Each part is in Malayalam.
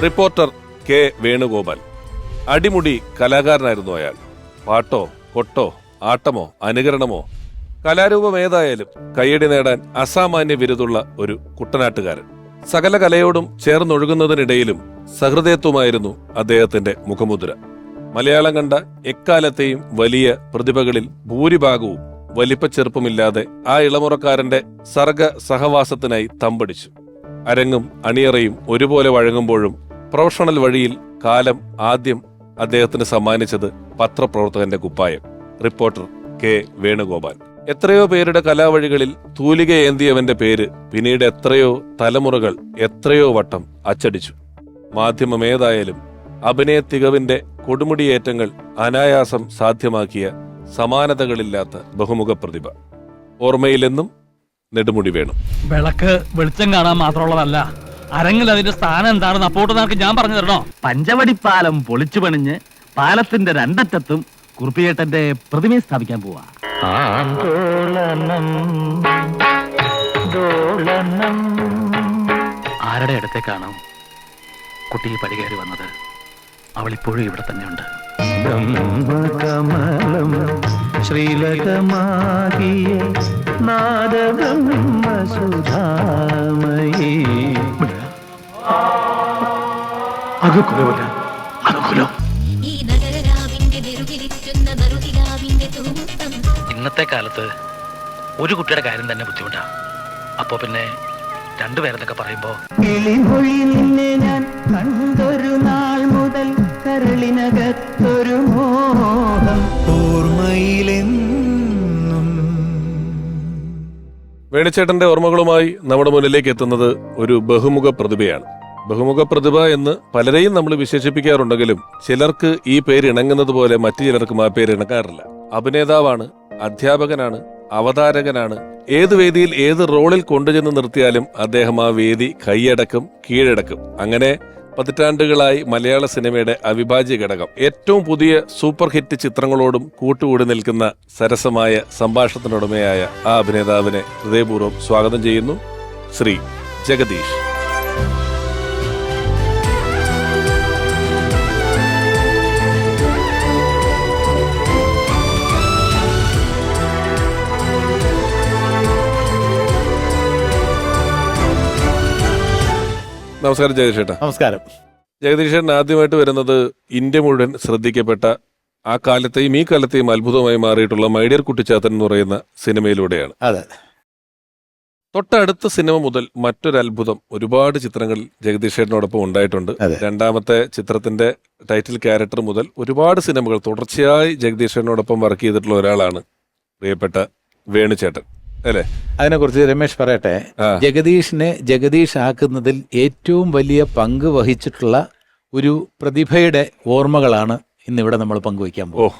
Reporter K Venugopal. അടിമുടി കലാകാരനായിരുന്നു അയാൾ. പാട്ടോ കൊട്ടോ ആട്ടമോ അനുകരണമോ കലാരൂപം ഏതായാലും കയ്യടി നേടാൻ അസാമാന്യ വിരുതുള്ള ഒരു കുട്ടനാട്ടുകാരൻ. സകല കലയോടും ചേർന്നൊഴുകുന്നതിനിടയിലും സഹൃദയത്വമായിരുന്നു അദ്ദേഹത്തിന്റെ മുഖമുദ്ര. മലയാളം കണ്ട എക്കാലത്തെയും വലിയ പ്രതിഭകളിൽ ഭൂരിഭാഗവും വലിപ്പച്ചെറുപ്പമില്ലാതെ ആ ഇളമുറക്കാരന്റെ സർഗ സഹവാസത്തിനായി തമ്പടിച്ചു. അരങ്ങും അണിയറയും ഒരുപോലെ വഴങ്ങുമ്പോഴും പ്രൊഫഷണൽ വഴിയിൽ കാലം ആദ്യം അദ്ദേഹത്തിന് സമ്മാനിച്ചത് പത്രപ്രവർത്തകന്റെ കുപ്പായം. Reporter K Venugopal. എത്രയോ പേരുടെ കലാവഴികളിൽ തൂലിക ഏന്തിയവന്റെ പേര് പിന്നീട് എത്രയോ തലമുറകൾ എത്രയോ വട്ടം അച്ചടിച്ചു. മാധ്യമമേതായാലും അഭിനയ തികവിന്റെ കൊടുമുടിയേറ്റങ്ങൾ അനായാസം സാധ്യമാക്കിയ സമാനതകളില്ലാത്ത ബഹുമുഖ പ്രതിഭ. ഓർമ്മയിലെന്നും നെടുമുടി വേണു. വിളക്ക് വെളിച്ചം കാണാൻ മാത്രമുള്ളതല്ല, അരങ്ങിൽ അതിന്റെ സ്ഥാനം എന്താണെന്ന് അപ്പോട്ട് നമുക്ക് ഞാൻ പറഞ്ഞു തരണോ? പഞ്ചവടിപ്പാലം പൊളിച്ചു പണിഞ്ഞ് പാലത്തിന്റെ രണ്ടറ്റത്തും കുറുപ്പിയേട്ടന്റെ പ്രതിമയെ സ്ഥാപിക്കാൻ പോവാ. ആരുടെ അടുത്തേക്കാണ് കുട്ടി പടികേറി വന്നത്? അവൾ ഇപ്പോഴും ഇവിടെ തന്നെയുണ്ട്. കമലം ശ്രീലകമാകിയ നാദബ്രഹ്മസുധാമയീ. അനുകൂലമല്ല, അനുകൂലം. ഇന്നത്തെ കാലത്ത് ഒരു കുട്ടിയുടെ കാര്യം തന്നെ ബുദ്ധിമുട്ടാ. അപ്പോ പിന്നെ രണ്ടുപേരെന്നൊക്കെ പറയുമ്പോ ഞാൻ കണ്ടൊരു നാൾ മുതൽ കരളിനകത്തൊരു മോഹം ഓർമ്മയിലെന്നും. വേണുചേട്ടന്റെ ഓർമ്മകളുമായി നമ്മുടെ മുന്നിലേക്ക് എത്തുന്നത് ഒരു ബഹുമുഖ പ്രതിഭയാണ്. ബഹുമുഖ പ്രതിഭ എന്ന് പലരെയും നമ്മൾ വിശേഷിപ്പിക്കാറുണ്ടെങ്കിലും ചിലർക്ക് ഈ പേര് ഇണങ്ങുന്നത് പോലെ മറ്റു ചിലർക്കും ആ പേര് ഇണങ്ങാറില്ല. അഭിനേതാവാണ്, അധ്യാപകനാണ്, അവതാരകനാണ്. ഏത് വേദിയിൽ ഏത് റോളിൽ കൊണ്ടുചെന്ന് നിർത്തിയാലും അദ്ദേഹം ആ വേദി കൈയടക്കും, കീഴടക്കും. അങ്ങനെ പതിറ്റാണ്ടുകളായി മലയാള സിനിമയുടെ അവിഭാജ്യ ഘടകം. ഏറ്റവും പുതിയ സൂപ്പർ ഹിറ്റ് ചിത്രങ്ങളോടും കൂട്ടുകൂടി നിൽക്കുന്ന സരസമായ സംഭാഷണത്തിനുടമയായ ആ അഭിനേതാവിനെ ഹൃദയപൂർവ്വം സ്വാഗതം ചെയ്യുന്നു. ശ്രീ ജഗദീഷ്. നമസ്കാരം ജഗദീഷ് ചേട്ടാ. നമസ്കാരം. ജഗദീഷ് ചേട്ടൻ ആദ്യമായിട്ട് വരുന്നത് ഇന്ത്യ മുഴുവൻ ശ്രദ്ധിക്കപ്പെട്ട ആ കാലത്തെയും ഈ കാലത്തെയും അത്ഭുതമായി മാറിയിട്ടുള്ള മൈ ഡിയർ കുട്ടിച്ചാത്തൻ എന്ന് പറയുന്ന സിനിമയിലൂടെയാണ്. അതെ. തൊട്ടടുത്ത സിനിമ മുതൽ മറ്റൊരു അത്ഭുതം ഒരുപാട് ചിത്രങ്ങളിൽ ജഗദീഷ് ചേട്ടനോടൊപ്പം ഉണ്ടായിട്ടുണ്ട്. രണ്ടാമത്തെ ചിത്രത്തിന്റെ ടൈറ്റിൽ ക്യാരക്ടർ മുതൽ ഒരുപാട് സിനിമകൾ തുടർച്ചയായി ജഗദീഷ് ചേട്ടനോടൊപ്പം വർക്ക് ചെയ്തിട്ടുള്ള ഒരാളാണ് പ്രിയപ്പെട്ട വേണുചേട്ടൻ, അല്ലേ? അതിനെക്കുറിച്ച് രമേശ് പറയട്ടെ. ജഗദീഷിനെ ജഗദീഷ് ആക്കുന്നതിൽ ഏറ്റവും വലിയ പങ്ക് വഹിച്ചിട്ടുള്ള ഒരു പ്രതിഭയുടെ ഓർമ്മകളാണ് ഇന്നിവിടെ നമ്മൾ പങ്കുവയ്ക്കാൻ പോകും.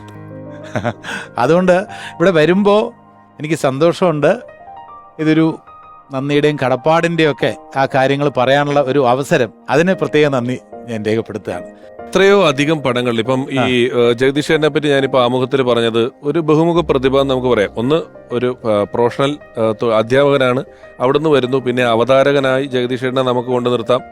അതുകൊണ്ട് ഇവിടെ വരുമ്പോൾ എനിക്ക് സന്തോഷമുണ്ട്. ഇതൊരു നന്ദിയുടെയും കടപ്പാടിൻ്റെയും ഒക്കെ ആ കാര്യങ്ങൾ പറയാനുള്ള ഒരു അവസരം, അതിന് പ്രത്യേക നന്ദി ഞാൻ രേഖപ്പെടുത്തുകയാണ്. എത്രയോ അധികം പടങ്ങൾ ഇപ്പം ഈ ജഗദീഷ് ചേട്ടനെ പറ്റി ഞാനിപ്പോ ആമുഖത്തിൽ പറഞ്ഞത് ഒരു ബഹുമുഖ പ്രതിഭ എന്ന് നമുക്ക് പറയാം. ഒന്ന് ഒരു പ്രൊഫഷണൽ അധ്യാപകനാണ്, അവിടുന്ന് വരുന്നു. പിന്നെ അവതാരകനായി ജഗദീഷ് ചേട്ടനെ നമുക്ക് കൊണ്ടു നിർത്താം,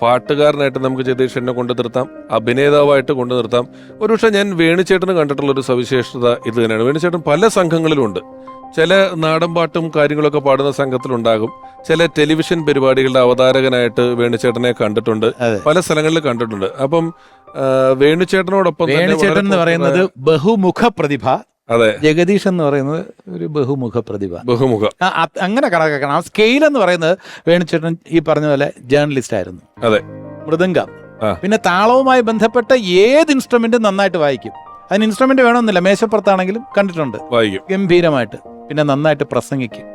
പാട്ടുകാരനായിട്ട് നമുക്ക് ജഗദീഷ് ചേട്ടനെ കൊണ്ടു നിർത്താം, അഭിനേതാവായിട്ട് കൊണ്ടു നിർത്താം. ഒരുപക്ഷെ ഞാൻ വേണുചേട്ടന് കണ്ടിട്ടുള്ള ഒരു സവിശേഷത ഇത് തന്നെയാണ്. വേണുചേട്ടൻ പല സംഘങ്ങളിലുണ്ട്. ചില നാടൻ പാട്ടും കാര്യങ്ങളൊക്കെ പാടുന്ന സംഘത്തിലുണ്ടാകും. ചില ടെലിവിഷൻ പരിപാടികളുടെ അവതാരകനായിട്ട് വേണുചേട്ടനെ കണ്ടിട്ടുണ്ട്, പല സ്ഥലങ്ങളിൽ കണ്ടിട്ടുണ്ട്. അപ്പം വേണുചേട്ടനോടൊപ്പം വേണുചേട്ടൻ എന്ന് പറയുന്നത് ബഹുമുഖ പ്രതിഭ. അതെ. ജഗദീഷ് എന്ന് പറയുന്നത് ഒരു ബഹുമുഖ പ്രതിഭ. ബഹുമുഖ അങ്ങനെ കണക്കാക്കണം. ആ സ്കെയിൽ എന്ന് പറയുന്നത് വേണുചേട്ടൻ ഈ പറഞ്ഞ പോലെ ജേർണലിസ്റ്റ് ആയിരുന്നു. അതെ. മൃദംഗം, പിന്നെ താളവുമായി ബന്ധപ്പെട്ട ഏത് ഇൻസ്ട്രുമെന്റും നന്നായിട്ട് വായിക്കും. അതിന് ഇൻസ്ട്രുമെന്റ് വേണമെന്നില്ല, മേശപ്പുറത്താണെങ്കിലും കണ്ടിട്ടുണ്ട്, വായിക്കും ഗംഭീരമായിട്ട്. പിന്നെ നന്നായിട്ട് പ്രസംഗിക്കും,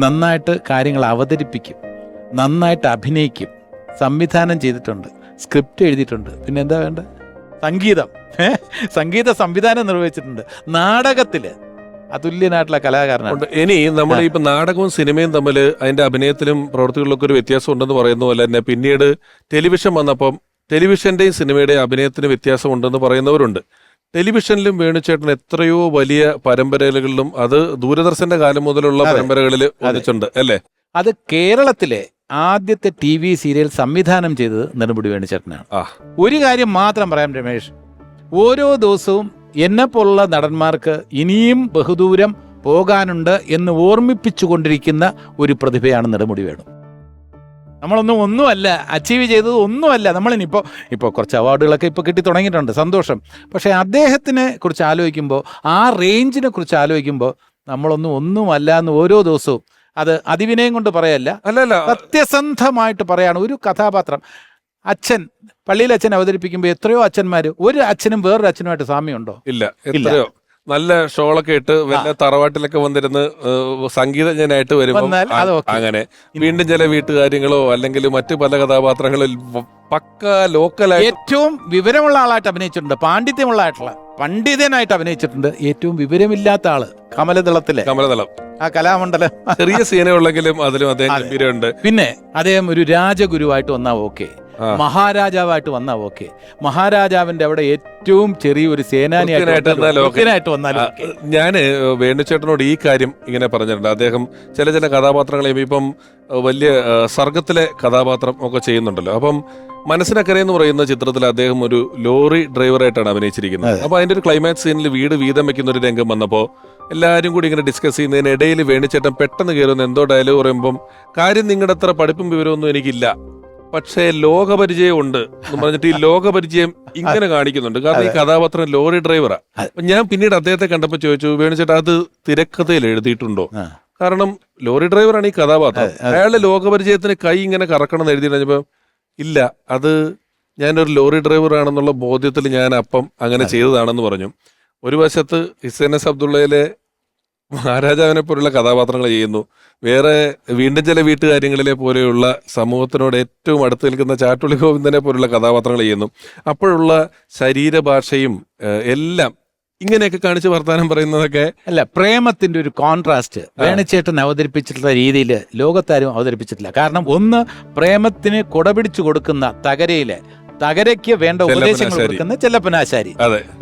നന്നായിട്ട് കാര്യങ്ങൾ അവതരിപ്പിക്കും, നന്നായിട്ട് അഭിനയിക്കും, സംവിധാനം ചെയ്തിട്ടുണ്ട്, സ്ക്രിപ്റ്റ് എഴുതിയിട്ടുണ്ട്. പിന്നെ എന്താ വേണ്ട? സംഗീത സംവിധാനം നിർവഹിച്ചിട്ടുണ്ട്. നാടകത്തില് അതുല്യനായിട്ടുള്ള കലാകാരനാണ്. ഇനി നമ്മൾ ഇപ്പൊ നാടകവും സിനിമയും തമ്മിൽ അതിന്റെ അഭിനയത്തിലും പ്രവൃത്തികളിലൊക്കെ ഒരു വ്യത്യാസം ഉണ്ടെന്ന് പറയുന്ന പോലെ തന്നെ പിന്നീട് ടെലിവിഷൻ വന്നപ്പം ടെലിവിഷന്റെയും സിനിമയുടെയും അഭിനയത്തിന് വ്യത്യാസം ഉണ്ടെന്ന് പറയുന്നവരുണ്ട്. ടെലിവിഷനിലും വേണുചേട്ടൻ എത്രയോ വലിയ പരമ്പരകളിലും, അത് ദൂരദർശന്റെ കാലം മുതലുള്ള പരമ്പരകളിൽ ഒന്നിച്ചുണ്ട്, അല്ലേ? അത് കേരളത്തിലെ ആദ്യത്തെ TV സീരിയൽ സംവിധാനം ചെയ്തത് നെടുമുടി വേണുചേട്ടനാണ്. ഒരു കാര്യം മാത്രം പറയാം രമേഷ്, ഓരോ ദിവസവും എന്നെപ്പോലുള്ള നടന്മാർക്ക് ഇനിയും ബഹുദൂരം പോകാനുണ്ട് എന്ന് ഓർമ്മിപ്പിച്ചുകൊണ്ടിരിക്കുന്ന ഒരു പ്രതിഭയാണ് നെടുമുടി വേണു. ഒന്നുമല്ല അച്ചീവ് ചെയ്തത് ഒന്നുമല്ല. ഇപ്പോൾ കുറച്ച് അവാർഡുകളൊക്കെ ഇപ്പോൾ കിട്ടി തുടങ്ങിയിട്ടുണ്ട്, സന്തോഷം. പക്ഷേ അദ്ദേഹത്തിനെ കുറിച്ച് ആലോചിക്കുമ്പോൾ, ആ റേഞ്ചിനെ കുറിച്ച് ആലോചിക്കുമ്പോൾ ഒന്നുമല്ല എന്ന് ഓരോ ദിവസവും, അത് അതിവിനയം കൊണ്ട് പറയല്ല, സത്യസന്ധമായിട്ട് പറയാണ്. ഒരു കഥാപാത്രം അച്ഛൻ, പള്ളിയിൽ അച്ഛൻ അവതരിപ്പിക്കുമ്പോൾ എത്രയോ അച്ഛന്മാർ, ഒരു അച്ഛനും വേറൊരു അച്ഛനുമായിട്ട് സാമ്യമുണ്ടോ? ഇല്ല. എത്രയോ നല്ല ഷോളൊക്കെ ഇട്ട് വല്ല തറവാട്ടിലൊക്കെ വന്നിരുന്ന് സംഗീതജ്ഞനായിട്ട് വരുമ്പോൾ അങ്ങനെ വീണ്ടും ചില വീട്ടുകാര്യങ്ങളോ അല്ലെങ്കിൽ മറ്റു പല കഥാപാത്രങ്ങളിൽ പക്ക ലോക്കലായിട്ട് ഏറ്റവും വിവരമുള്ള ആളായിട്ട് അഭിനയിച്ചിട്ടുണ്ട്, പണ്ഡിതനായിട്ട് അഭിനയിച്ചിട്ടുണ്ട്. ഏറ്റവും വിവരമില്ലാത്ത ആള് കമലദളം, ആ കലാമണ്ഡലം, ചെറിയ സീനുള്ളെങ്കിലും അതിലും അദ്ദേഹം ഗംഭീരമുണ്ട്. പിന്നെ അദ്ദേഹം ഒരു രാജഗുരുവായിട്ട് വന്നാ ഓക്കെ, മഹാരാജാവായിട്ട് വന്നാ ഓക്കെ, മഹാരാജാവിന്റെ അവിടെ ഏറ്റവും ചെറിയൊരു സേനാനിയായിട്ട് വന്നാലും. ഞാന് വേണുചേട്ടനോട് ഈ കാര്യം ഇങ്ങനെ പറഞ്ഞിട്ടുണ്ട്. അദ്ദേഹം ചില കഥാപാത്രങ്ങളെയും ഇപ്പം വലിയ സർഗത്തിലെ കഥാപാത്രം ഒക്കെ ചെയ്യുന്നുണ്ടല്ലോ. അപ്പം മനസ്സിനക്കരെ എന്ന് പറയുന്ന ചിത്രത്തിൽ അദ്ദേഹം ഒരു ലോറി ഡ്രൈവറായിട്ടാണ് അഭിനയിച്ചിരിക്കുന്നത്. അപ്പൊ അതിന്റെ ഒരു ക്ലൈമാക്സ് സീനിൽ വീട് വീതം വെക്കുന്ന ഒരു രംഗം വന്നപ്പോ എല്ലാവരും കൂടി ഇങ്ങനെ ഡിസ്കസ് ചെയ്യുന്നതിനിടയിൽ വേണുചേട്ടൻ പെട്ടെന്ന് കയറുന്ന എന്തോ ഡയലോഗ് പറയുമ്പം, കാര്യം നിങ്ങളുടെ അത്ര പഠിപ്പും വിവരമൊന്നും എനിക്കില്ല, പക്ഷേ ലോകപരിചയം ഉണ്ട് എന്ന് പറഞ്ഞിട്ട് ഈ ലോകപരിചയം ഇങ്ങനെ കാണിക്കുന്നുണ്ട്. കാരണം ഈ കഥാപാത്രം ലോറി ഡ്രൈവറാ. ഞാൻ പിന്നീട് അദ്ദേഹത്തെ കണ്ടപ്പോൾ ചോദിച്ചു, വേണുചേട്ടാ അത് തിരക്കഥയിൽ എഴുതിയിട്ടുണ്ടോ? കാരണം ലോറി ഡ്രൈവറാണ് ഈ കഥാപാത്രം, അയാളുടെ ലോകപരിചയത്തിന് കൈ ഇങ്ങനെ കറക്കണം എന്ന് എഴുതി കഴിഞ്ഞപ്പോ ഇല്ല, അത് ഞാനൊരു ലോറി ഡ്രൈവറാണെന്നുള്ള ബോധ്യത്തിൽ ഞാൻ അപ്പം അങ്ങനെ ചെയ്തതാണെന്ന് പറഞ്ഞു. ഒരു വശത്ത് ഹിസൈനസ് അബ്ദുള്ളയിലെ മഹാരാജാവിനെ പോലുള്ള കഥാപാത്രങ്ങൾ ചെയ്യുന്നു, വേറെ വീണ്ടും ചില വീട്ടുകാര്യങ്ങളിലെ പോലെയുള്ള സമൂഹത്തിനോട് ഏറ്റവും അടുത്ത് നിൽക്കുന്ന ചാട്ടുളി ഗോവിന്ദനെ പോലുള്ള കഥാപാത്രങ്ങൾ ചെയ്യുന്നു. അപ്പോഴുള്ള ശരീരഭാഷയും എല്ലാം ഇങ്ങനെയൊക്കെ കാണിച്ച് വർത്താനം പറയുന്നതൊക്കെ അല്ല, പ്രേമത്തിന്റെ ഒരു കോൺട്രാസ്റ്റ് വേണുചേട്ടൻ അവതരിപ്പിച്ചിട്ടുള്ള രീതിയിൽ ലോകത്താരും അവതരിപ്പിച്ചിട്ടില്ല. കാരണം ഒന്ന്, പ്രേമത്തിന് കൊടപിടിച്ചു കൊടുക്കുന്ന തകരയ്ക്ക് വേണ്ട ഉപദേശങ്ങൾ കൊടുക്കുന്ന ചെല്ലപ്പനാശാരി.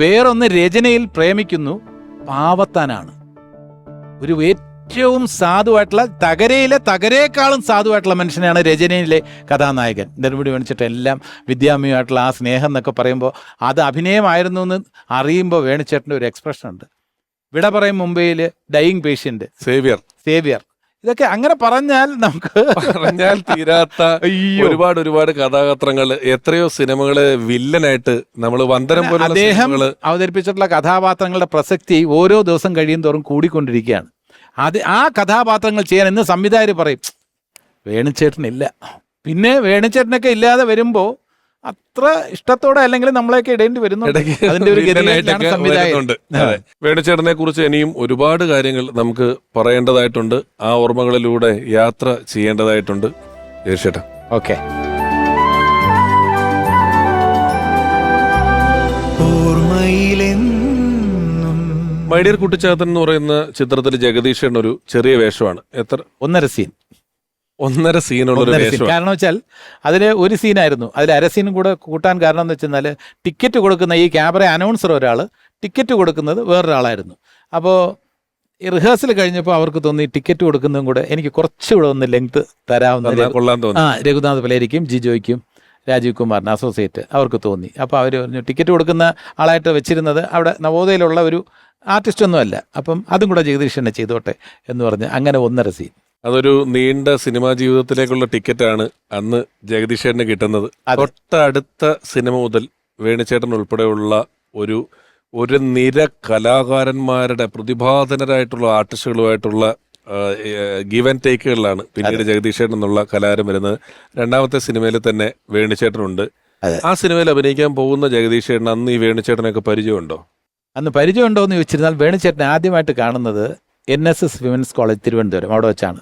വേറൊന്ന്, രചനയിൽ പ്രേമിക്കുന്നു പാവത്താനാണ്. ഒരു ഏറ്റവും സാധുവായിട്ടുള്ള, തകരയേക്കാളും സാധുവായിട്ടുള്ള മനുഷ്യനാണ് രചനയിലെ കഥാനായകൻ. നെടുമുടി വേണുചേട്ടൻ എല്ലാം വിദ്യാമയമായിട്ടുള്ള ആ സ്നേഹം എന്നൊക്കെ പറയുമ്പോൾ അത് അഭിനയമായിരുന്നു എന്ന് അറിയുമ്പോൾ വേണുചേട്ടൻ്റെ ഒരു എക്സ്പ്രഷൻ ഉണ്ട്. വിട പറയും മുംബൈയിൽ ഡൈയിങ് പേഷ്യന്റ്, സേവിയർ, ഇതൊക്കെ അങ്ങനെ പറഞ്ഞാൽ തീരാത്ത ഒരുപാട് കഥാപാത്രങ്ങൾ, എത്രയോ സിനിമകള് വില്ലനായിട്ട് നമ്മൾ വന്ദനം പോലെ അദ്ദേഹം അവതരിപ്പിച്ചിട്ടുള്ള കഥാപാത്രങ്ങളുടെ പ്രസക്തി ഓരോ ദിവസം കഴിയും തോറും കൂടിക്കൊണ്ടിരിക്കുകയാണ്. ആ കഥാപാത്രങ്ങൾ ചെയ്യാൻ ഇന്ന് സംവിധായകർ പറയും വേണുചേട്ടനില്ല. പിന്നെ വേണുചേട്ടനൊക്കെ ഇല്ലാതെ വരുമ്പോൾ അത്ര ഇഷ്ടത്തോടെ അല്ലെങ്കിൽ നമ്മളെയൊക്കെ ഇടേണ്ടി വരുന്നുണ്ട്. അതിന്റെ ഒരു സംവിധായകനുണ്ട്. വേണുചേട്ടനെ കുറിച്ച് ഇനിയും ഒരുപാട് കാര്യങ്ങൾ നമുക്ക് പറയേണ്ടതായിട്ടുണ്ട്, ആ ഓർമ്മകളിലൂടെ യാത്ര ചെയ്യേണ്ടതായിട്ടുണ്ട്. തീർച്ചയായിട്ടും. ഓക്കെ. മൈ ഡിയർ കുട്ടിച്ചാത്തൻ എന്ന് പറയുന്ന ചിത്രത്തിൽ ജഗദീശൻ ഒരു ചെറിയ വേഷമാണ്. ഒന്നര സീനുള്ള വേഷം. കാരണം വെച്ചാൽ അതിൽ ഒരു സീനായിരുന്നു, അതിൽ അരസീനും കൂടെ കൂട്ടാൻ കാരണം എന്ന് വെച്ചാൽ ടിക്കറ്റ് കൊടുക്കുന്ന ഈ ക്യാമറ അനൗൺസർ ഒരാൾ, ടിക്കറ്റ് കൊടുക്കുന്നത് വേറൊരാളായിരുന്നു. അപ്പോൾ ഈ റിഹേഴ്സൽ കഴിഞ്ഞപ്പോൾ അവർക്ക് തോന്നി ടിക്കറ്റ് കൊടുക്കുന്നതും കൂടെ എനിക്ക് കുറച്ചുകൂടെ ഒന്ന് ലെങ്ത് തരാവുന്ന രഘുനാഥ് പലേരിക്കും ജിജോയ്ക്കും രാജീവ് കുമാറിന് അസോസിയേറ്റ് അവർക്ക് തോന്നി. അപ്പോൾ അവർ പറഞ്ഞു ടിക്കറ്റ് കൊടുക്കുന്ന ആളായിട്ട് വെച്ചിരുന്നത് അവിടെ നവോദയയിലുള്ള ഒരു ആർട്ടിസ്റ്റൊന്നുമല്ല, അപ്പം അതും കൂടെ ജഗദീഷനെ ചെയ്തോട്ടെ എന്ന് പറഞ്ഞ് അങ്ങനെ ഒന്നര സീൻ. അതൊരു നീണ്ട സിനിമാ ജീവിതത്തിലേക്കുള്ള ടിക്കറ്റാണ് അന്ന് ജഗദീശേട്ടന് കിട്ടുന്നത്. തൊട്ടടുത്ത സിനിമ മുതൽ വേണുചേട്ടൻ ഉൾപ്പെടെയുള്ള ഒരു നിര കലാകാരന്മാരുടെ പ്രതിഭാധനരായിട്ടുള്ള ആർട്ടിസ്റ്റുകളുമായിട്ടുള്ള ഗിവ് ആൻഡ് ടേക്കുകളിലാണ് പിന്നീട് ജഗദീശേട്ടൻ എന്നുള്ള കലാകാരൻ വരുന്നത്. രണ്ടാമത്തെ സിനിമയിൽ തന്നെ വേണുചേട്ടനുണ്ട്. ആ സിനിമയിൽ അഭിനയിക്കാൻ പോകുന്ന ജഗദീശേട്ടൻ അന്ന് ഈ വേണുചേട്ടനൊക്കെ പരിചയമുണ്ടോ? അന്ന് പരിചയമുണ്ടോ എന്ന് ചോദിച്ചിരുന്നാൽ വേണുചേട്ടൻ ആദ്യമായിട്ട് കാണുന്നത് NSS വിമൻസ് കോളേജ് തിരുവനന്തപുരം, അവിടെ വെച്ചാണ്.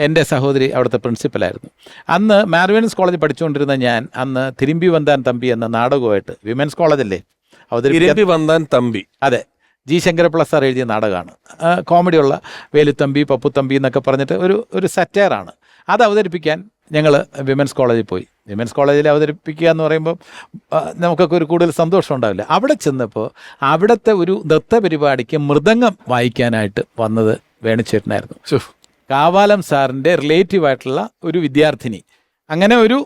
എൻ്റെ സഹോദരി അവിടുത്തെ പ്രിൻസിപ്പലായിരുന്നു. അന്ന് മാർവിമൻസ് കോളേജ് പഠിച്ചുകൊണ്ടിരുന്ന ഞാൻ അന്ന് തിരുമ്പി വന്താൻ തമ്പി എന്ന നാടകമായിട്ട്, വിമൻസ് കോളേജല്ലേ വന്താൻ തമ്പി, അതെ, ജി ശങ്കരപ്പിള്ള സാർ എഴുതിയ നാടകമാണ്. കോമഡിയുള്ള വേലുത്തമ്പി പപ്പുത്തമ്പി എന്നൊക്കെ പറഞ്ഞിട്ട് ഒരു സറ്റയറാണ്. അത് അവതരിപ്പിക്കാൻ ഞങ്ങൾ വിമൻസ് കോളേജിൽ പോയി. വിമൻസ് കോളേജിൽ അവതരിപ്പിക്കുക എന്ന് പറയുമ്പോൾ നമുക്കൊക്കെ ഒരു കൂടുതൽ സന്തോഷം ഉണ്ടാവില്ല. അവിടെ ചെന്നപ്പോൾ അവിടുത്തെ ഒരു നൃത്ത പരിപാടിക്ക് മൃദംഗം വായിക്കാനായിട്ട് വന്നത് വേണുചേട്ടനായിരുന്നു. കാവാലം സാറിൻ്റെ റിലേറ്റീവായിട്ടുള്ള ഒരു വിദ്യാർത്ഥിനി. അങ്ങനെ ഒരു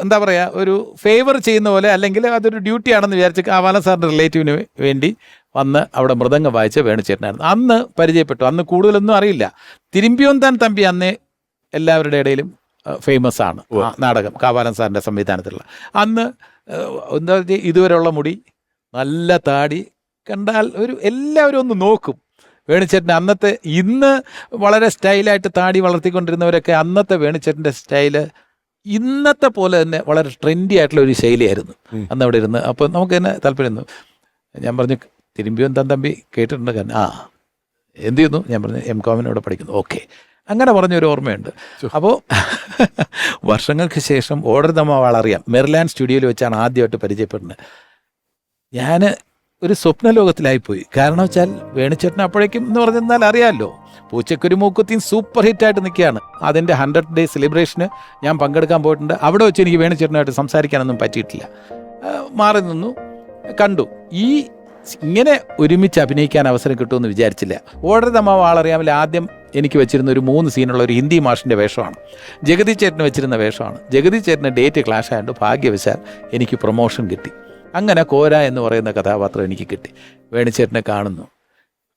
എന്താ പറയുക, ഒരു ഫേവർ ചെയ്യുന്ന പോലെ, അല്ലെങ്കിൽ അതൊരു ഡ്യൂട്ടിയാണെന്ന് വിചാരിച്ച് കാവാലം സാറിൻ്റെ റിലേറ്റീവിന് വേണ്ടി വന്ന് അവിടെ മൃദംഗം വായിച്ച വേണുചേട്ടനായിരുന്നു. അന്ന് പരിചയപ്പെട്ടു. അന്ന് കൂടുതലൊന്നും അറിയില്ല. തിരുമ്പിയോന്താൻ തമ്പി അന്നേ എല്ലാവരുടെ ഇടയിലും ഫേമസ് ആണ്. നാടകം കാവാലം സാറിൻ്റെ സംവിധാനത്തിലുള്ള. അന്ന് എന്താ ഇതുവരെയുള്ള മുടി, നല്ല താടി, കണ്ടാൽ എല്ലാവരും ഒന്ന് നോക്കും. വേണുചേട്ടൻ്റെ അന്നത്തെ, ഇന്ന് വളരെ സ്റ്റൈലായിട്ട് താടി വളർത്തിക്കൊണ്ടിരുന്നവരൊക്കെ അന്നത്തെ വേണുചേട്ടൻ്റെ സ്റ്റൈല് ഇന്നത്തെ പോലെ തന്നെ വളരെ ട്രെൻഡി ആയിട്ടുള്ള ഒരു ശൈലിയായിരുന്നു അന്ന് അവിടെ ഇരുന്ന്. അപ്പോൾ നമുക്ക് തന്നെ താല്പര്യം. ഞാൻ പറഞ്ഞു, തിരുമ്പിയോന്താൻ തമ്പി കേട്ടിട്ടുണ്ട്. കാരണം എന്ത് ചെയ്യുന്നു? ഞാൻ പറഞ്ഞു, M.Com ഇവിടെ പഠിക്കുന്നു. ഓക്കെ, അങ്ങനെ പറഞ്ഞൊരു ഓർമ്മയുണ്ട്. അപ്പോൾ വർഷങ്ങൾക്ക് ശേഷം ഓർഡർ നമ്മളറിയാം, മെറിലാൻഡ് സ്റ്റുഡിയോയിൽ വെച്ചാണ് ആദ്യമായിട്ട് പരിചയപ്പെടുന്നത്. ഞാൻ ഒരു സ്വപ്നലോകത്തിലായിപ്പോയി. കാരണം വെച്ചാൽ വേണുചേട്ടൻ അപ്പോഴേക്കും എന്ന് പറഞ്ഞാൽ അറിയാമല്ലോ, പൂച്ചക്കൊരു മൂക്കുത്തിയും സൂപ്പർ ഹിറ്റായിട്ട് നിൽക്കുകയാണ്. അതിൻ്റെ 100th ഡേ സെലിബ്രേഷന് ഞാൻ പങ്കെടുക്കാൻ പോയിട്ടുണ്ട്. അവിടെ വെച്ച് എനിക്ക് വേണുചേട്ടനായിട്ട് സംസാരിക്കാനൊന്നും പറ്റിയിട്ടില്ല. മാറി നിന്നു, കണ്ടു. ഇങ്ങനെ ഒരുമിച്ച് അഭിനയിക്കാൻ അവസരം കിട്ടുമെന്ന് വിചാരിച്ചില്ല. ഓർഡർ തമാവ് ആളറിയാമല്ലോ, ആദ്യം എനിക്ക് വെച്ചിരുന്ന ഒരു 3 സീനുള്ള ഒരു ഹിന്ദി മാഷിൻ്റെ വേഷമാണ്. ജഗതി ചേട്ടന് വെച്ചിരുന്ന വേഷമാണ്. ജഗതി ചേട്ടന് ഡേറ്റ് ക്ലാഷ് ആയതുകൊണ്ട് ഭാഗ്യവശാൽ എനിക്ക് പ്രൊമോഷൻ കിട്ടി. അങ്ങനെ കോര എന്ന് പറയുന്ന കഥാപാത്രം എനിക്ക് കിട്ടി. വേണുചേട്ടനെ കാണുന്നു.